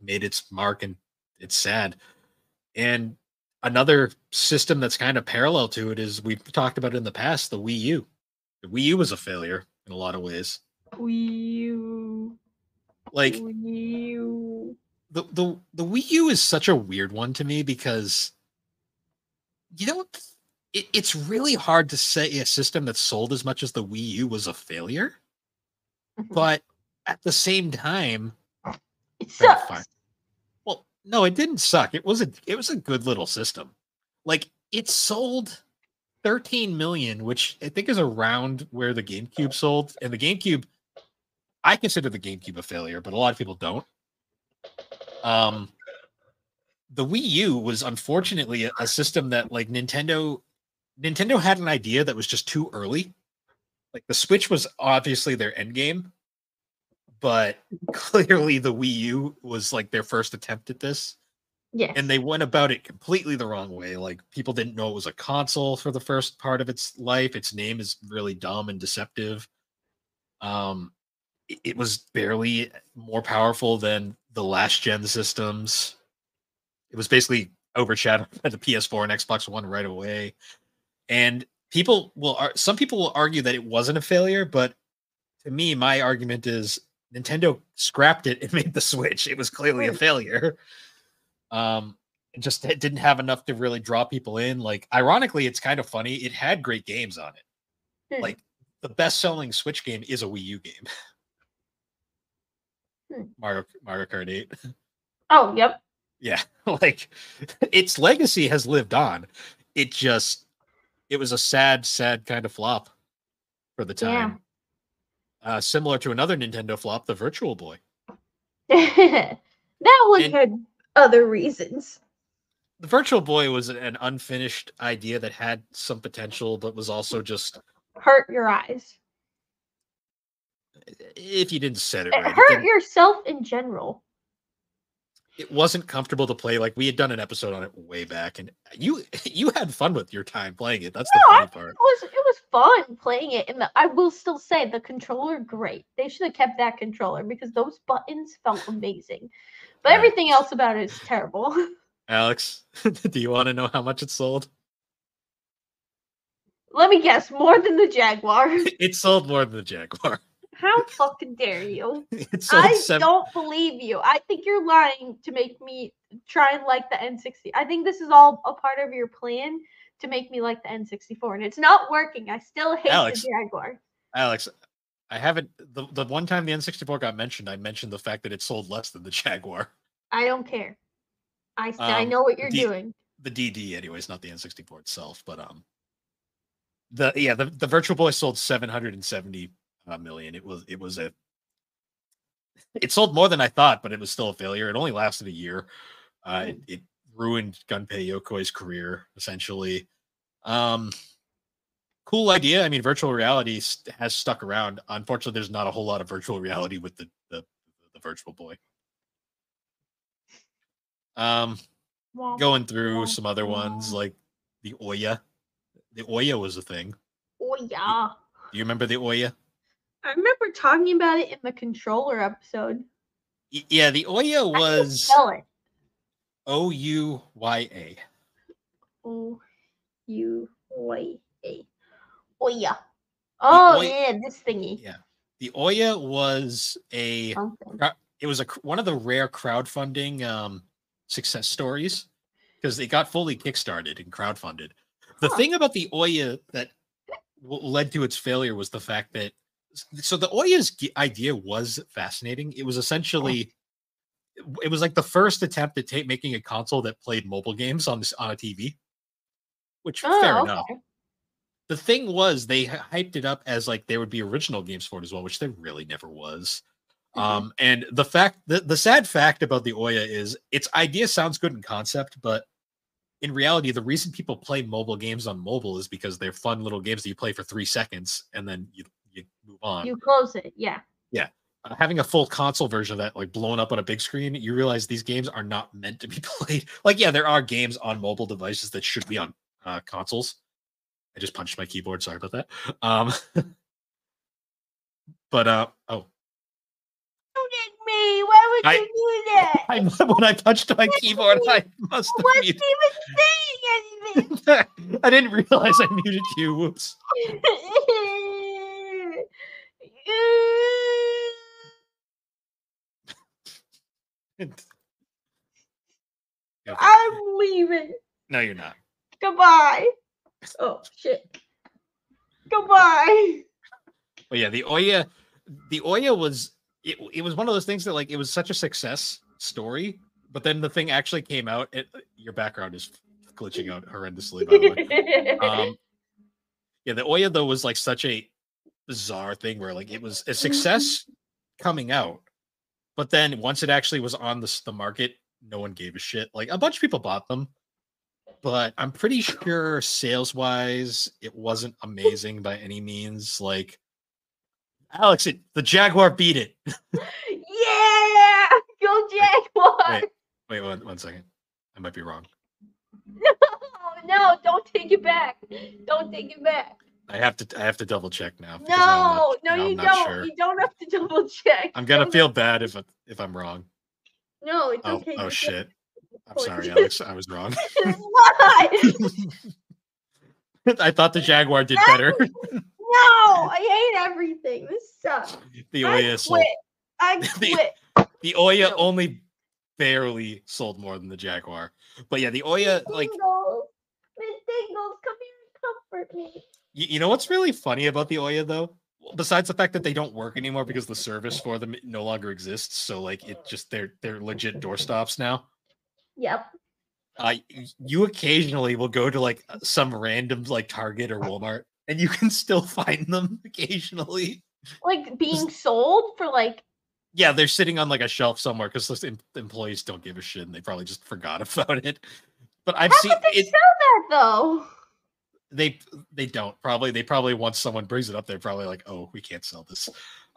made its mark, and it's sad. And another system that's kind of parallel to it is we've talked about it in the past, the Wii U. The Wii U was a failure in a lot of ways. Wii U. Like Wii U. The Wii U is such a weird one to me because it's really hard to say a system that sold as much as the Wii U was a failure. But at the same time, it sucks. No, it didn't suck. It was a good little system. Like it sold 13 million, which I think is around where the GameCube sold. And the GameCube, I consider the GameCube a failure, but a lot of people don't. The Wii U was unfortunately a system that like Nintendo had an idea that was just too early. Like the Switch was obviously their end game, but clearly the Wii U was like their first attempt at this. Yes. And they went about it completely the wrong way. Like people didn't know it was a console for the first part of its life. Its name is really dumb and deceptive. It was barely more powerful than the last gen systems. It was basically overshadowed by the PS4 and Xbox One right away. And some people will argue that it wasn't a failure, but to me, my argument is Nintendo scrapped it and made the Switch. It was clearly a failure. It didn't have enough to really draw people in. Like, ironically, it's kind of funny. It had great games on it. Like, the best-selling Switch game is a Wii U game. Mario Kart 8. Oh, yep. Yeah, like its legacy has lived on. It was a sad kind of flop for the time. Yeah. Similar to another Nintendo flop, the Virtual Boy. That one had other reasons. The Virtual Boy was an unfinished idea that had some potential, but was also just hurt your eyes. If you didn't set it right. It hurt yourself in general. It wasn't comfortable to play. Like we had done an episode on it way back, and you had fun with your time playing it. That's the funny part. It was fun playing it, and I will still say the controller great. They should have kept that controller because those buttons felt amazing, but everything else about it is terrible. Alex, do you want to know how much it sold? Let me guess, more than the Jaguar. It sold more than the Jaguar. How fucking dare you? Don't believe you. I think you're lying to make me try and like the N60. I think this is all a part of your plan to make me like the N64, and it's not working. I still hate the Jaguar. Alex, I haven't. The one time the N64 got mentioned, I mentioned the fact that it sold less than the Jaguar. I don't care. I know what you're doing. The DD, anyways, not the N64 itself, but the Virtual Boy sold 770 million. It sold more than I thought, but it was still a failure. It only lasted a year. It ruined Gunpei Yokoi's career essentially. Cool idea. I mean, virtual reality has stuck around. Unfortunately, there's not a whole lot of virtual reality with the Virtual Boy. Going through some other ones like the Ouya. The Ouya was a thing. Ouya. Do you remember the Ouya? I remember talking about it in the controller episode. Yeah, the Ouya was spell it. Ouya. Ouya. Ouya. Oh yeah, this thingy. Yeah, the Ouya was one of the rare crowdfunding success stories because it got fully kickstarted and crowdfunded. The thing about the Ouya that led to its failure was the fact that the Ouya's idea was fascinating. It was essentially it was like the first attempt at making a console that played mobile games on a TV, which fair enough. The thing was they hyped it up as like there would be original games for it as well, which there really never was. And the sad fact about the Ouya is its idea sounds good in concept, but in reality, the reason people play mobile games on mobile is because they're fun little games that you play for 3 seconds and then you move on. You close it, yeah. Yeah. Having a full console version of that, like blown up on a big screen, you realize these games are not meant to be played. Like, yeah, there are games on mobile devices that should be on consoles. I just punched my keyboard. Sorry about that. But oh. Don't hit me. Why would you do that? When I punched my keyboard, I must have muted. Even saying anything. I didn't realize I muted you. Whoops. I'm leaving. No, you're not. Goodbye. Oh shit. Goodbye. But yeah, the Ouya was it was one of those things that like it was such a success story But then the thing actually came out. Your background is glitching out horrendously, by the way. Yeah, the Ouya though was like such a bizarre thing where like it was a success coming out, but then once it actually was on the market, no one gave a shit. Like a bunch of people bought them, but I'm pretty sure sales wise, it wasn't amazing by any means. Like Alex, the Jaguar beat it. Yeah, go Jaguar! Wait, one second. I might be wrong. No, don't take it back. Don't take it back. I have to double check now. No, you don't. Sure. You don't have to double check. I'm gonna feel bad if I'm wrong. No, it's okay. Oh shit. I'm sorry, Alex. I was wrong. What? I thought the Jaguar did better. No, I hate everything. This sucks. The Ouya I quit. The Ouya only barely sold more than the Jaguar. But yeah, the Ouya, like... Miss Dingles, come here and comfort me. You know what's really funny about the Ouya, though? Besides the fact that they don't work anymore because the service for them no longer exists. So, like, it just... They're legit doorstops now. Yep. You occasionally will go to, like, some random, like, Target or Walmart, and you can still find them occasionally. Like, being sold for, like... Yeah, they're sitting on like a shelf somewhere because those employees don't give a shit and they probably just forgot about it. But I've seen it. Sell that though. They don't probably. They probably once someone brings it up, they're probably like, "Oh, we can't sell this."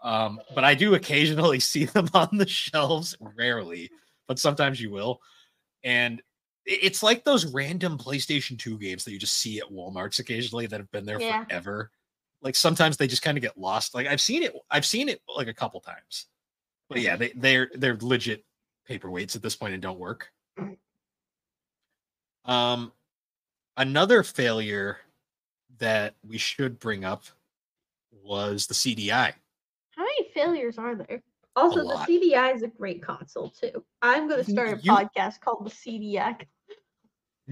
But I do occasionally see them on the shelves. Rarely, but sometimes you will. And it's like those random PlayStation 2 games that you just see at Walmarts occasionally that have been there forever. Like sometimes they just kind of get lost. Like I've seen it like a couple times. But yeah, they're legit paperweights at this point and don't work. Another failure that we should bring up was the CDI. How many failures are there? Also, the CDI is a great console too. I'm going to start a podcast called the CDI.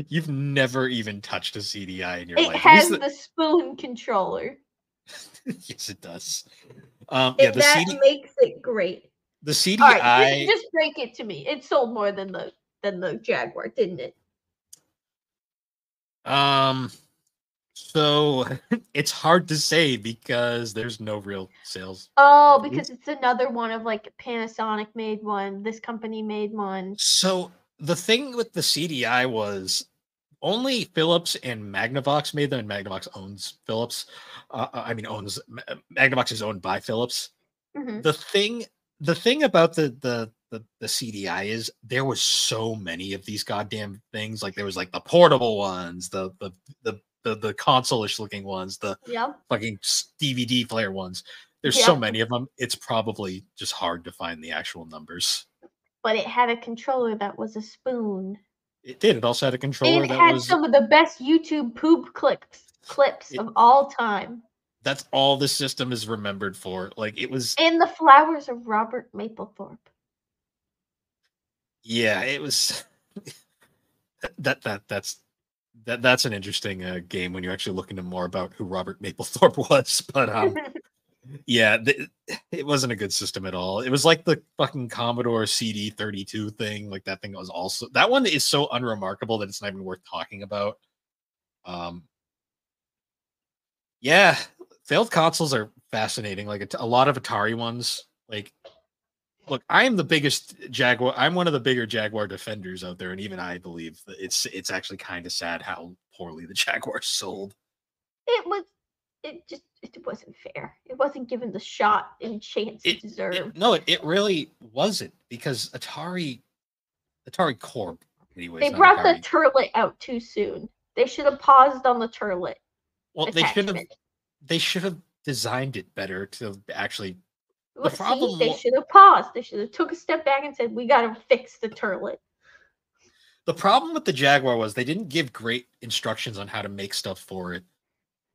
You've never even touched a CDI in your life. It has the spoon controller. Yes, it does. That makes it great. The CDI. All right, just break it to me. It sold more than the Jaguar, didn't it? So it's hard to say because there's no real sales. Oh, because it's another one of like Panasonic made one. This company made one. So the thing with the CDI was only Philips and Magnavox made them, and Magnavox owns Philips. Magnavox is owned by Philips. Mm-hmm. The thing about the CDI is there was so many of these goddamn things. Like there was like the portable ones, the console-ish looking ones, the fucking DVD player ones. There's so many of them. It's probably just hard to find the actual numbers. But it had a controller that was a spoon. It did. It also had a controller that had some of the best YouTube poop clips of all time. That's all the system is remembered for. Like it was. And the flowers of Robert Mapplethorpe. Yeah, it was. That's an interesting game when you actually look into more about who Robert Mapplethorpe was. But yeah, it wasn't a good system at all. It was like the fucking Commodore CD32 thing. Like that thing was also that one is so unremarkable that it's not even worth talking about. Yeah, failed consoles are fascinating. Like a lot of Atari ones. Like, look, I am the biggest Jaguar. I'm one of the bigger Jaguar defenders out there, and even I believe that it's actually kind of sad how poorly the Jaguar sold. It wasn't fair. It wasn't given the shot and chance it deserved. It really wasn't because Atari Corp. Anyway, they brought the turlet out too soon. They should have paused on the turlet. Well, they should have designed it better to actually. They should have paused. They should have took a step back and said, "We got to fix the turlet." The problem with the Jaguar was they didn't give great instructions on how to make stuff for it.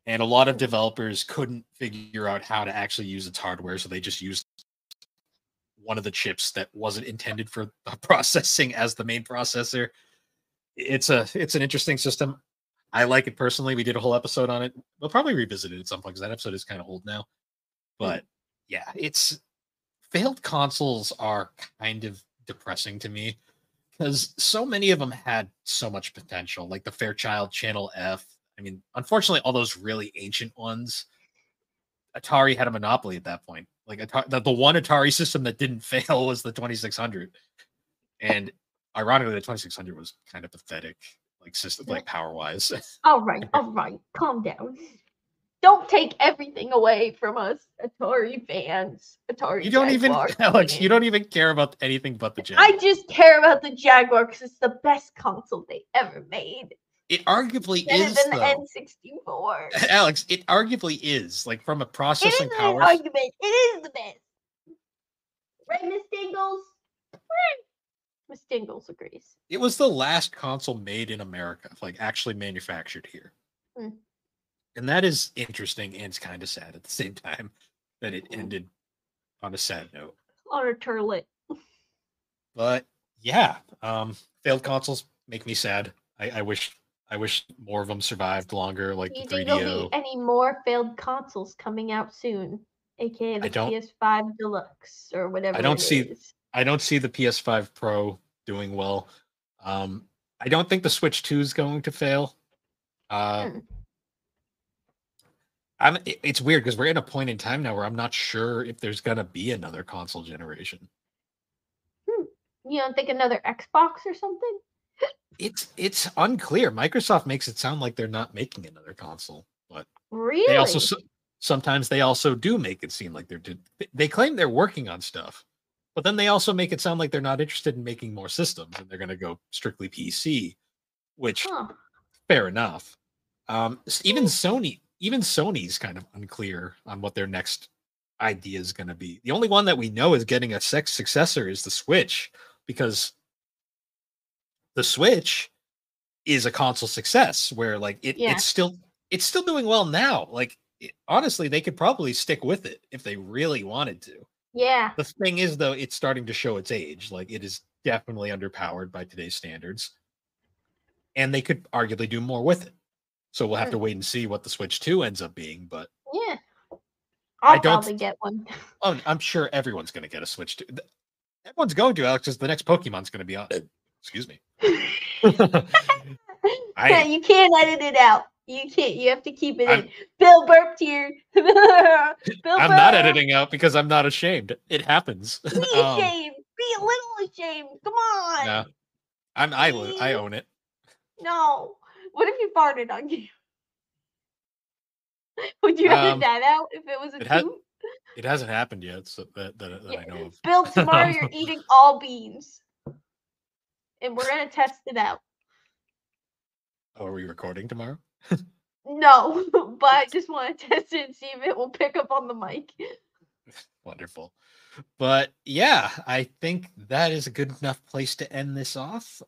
And a lot of developers couldn't figure out how to actually use its hardware, so they just used one of the chips that wasn't intended for processing as the main processor. It's an interesting system. I like it personally. We did a whole episode on it. We'll probably revisit it at some point because that episode is kind of old now. But yeah, failed consoles are kind of depressing to me because so many of them had so much potential, like the Fairchild Channel F. I mean, unfortunately, all those really ancient ones, Atari had a monopoly at that point. Like the one Atari system that didn't fail was the 2600, and ironically, the 2600 was kind of pathetic, like system, like power wise. All right, calm down. Don't take everything away from us, Atari fans. Atari You don't Jaguar even, Alex, fans. you don't even care about anything but the Jaguar. I just care about the Jaguar because it's the best console they ever made. It arguably Better is, than the though. N64. Alex, it arguably is. Like, from a processing It is power. an argument. It is the best. Right, Miss Dingles? Miss Dingles agrees. It was the last console made in America, like actually manufactured here. And that is interesting and it's kind of sad at the same time that it ended on a sad note. On a turlet. But yeah, failed consoles make me sad. I wish more of them survived longer, like Do you the 3DO. think there'll be any more failed consoles coming out soon? AKA the PS5 Deluxe or whatever. I don't see the PS5 Pro doing well. I don't think the Switch 2 is going to fail. It's weird because we're in a point in time now where I'm not sure if there's gonna be another console generation. You don't think another Xbox or something? It's unclear. Microsoft makes it sound like they're not making another console, but really, they also sometimes they also do make it seem like they claim they're working on stuff, but then they also make it sound like they're not interested in making more systems and they're going to go strictly PC, which fair enough. Even Sony's kind of unclear on what their next idea is going to be. The only one that we know is getting a successor is the Switch, because the Switch is a console success where like it's still doing well now. Like honestly, they could probably stick with it if they really wanted to. Yeah. The thing is, though, it's starting to show its age. Like it is definitely underpowered by today's standards, and they could arguably do more with it. So we'll have to wait and see what the Switch 2 ends up being. But yeah, I'll probably get one. Oh, I'm sure everyone's going to get a Switch 2. Everyone's going to, Alex, because the next Pokemon's going to be on. Excuse me. Yeah, you can't edit it out. You can't. You have to keep it in. Bill burped here. I'm not editing out because I'm not ashamed. It happens. Be ashamed. Be a little ashamed. Come on. No, I own it. No. What if you farted on you? Would you edit that out if it was a poop? It hasn't happened yet, so that I know of. Bill, tomorrow you're eating all beans. And we're going to test it out. Oh, are we recording tomorrow? No, but I just want to test it and see if it will pick up on the mic. Wonderful. But yeah, I think that is a good enough place to end this off.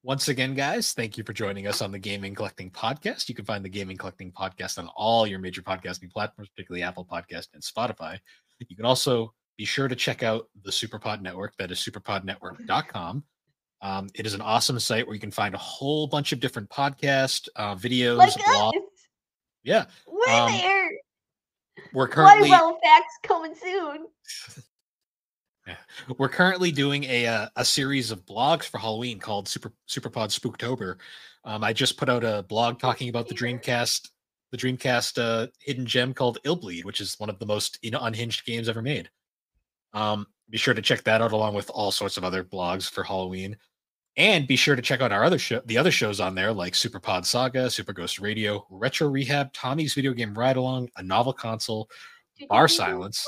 Once again, guys, thank you for joining us on the Gaming Collecting Podcast. You can find the Gaming Collecting Podcast on all your major podcasting platforms, particularly Apple Podcast and Spotify. You can also be sure to check out the Superpod Network. That is superpodnetwork.com. It is an awesome site where you can find a whole bunch of different podcast videos, like blogs. Yeah. We're there. We're currently facts coming soon. We're currently doing a series of blogs for Halloween called Superpod Spooktober. I just put out a blog talking about the Dreamcast hidden gem called Illbleed, which is one of the most unhinged games ever made. Be sure to check that out along with all sorts of other blogs for Halloween. And be sure to check out our the other shows on there, like Superpod Saga, Super Ghost Radio, Retro Rehab, Tommy's Video Game Ride-Along, A Novel Console, Bar Silence,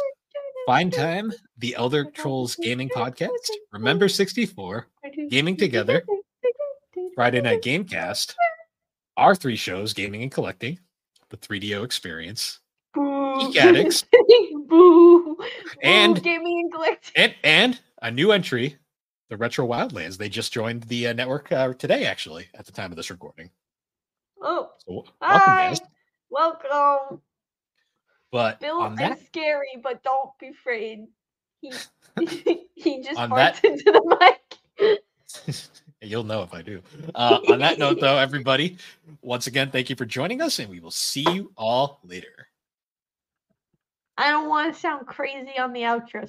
Find Time, The Elder Trolls Gaming Podcast, Remember 64, Gaming Together, Friday Night Gamecast, our 3 shows, Gaming and Collecting, The 3DO Experience, Geek Addicts, and Gaming and Collecting, and a new entry, the Retro Wildlands. They just joined the network today, actually, at the time of this recording. Oh, so, welcome, guys. Welcome. But Bill is scary, but don't be afraid. He just farts into the mic. You'll know if I do. On that note, though, everybody, once again, thank you for joining us, and we will see you all later. I don't want to sound crazy on the outro.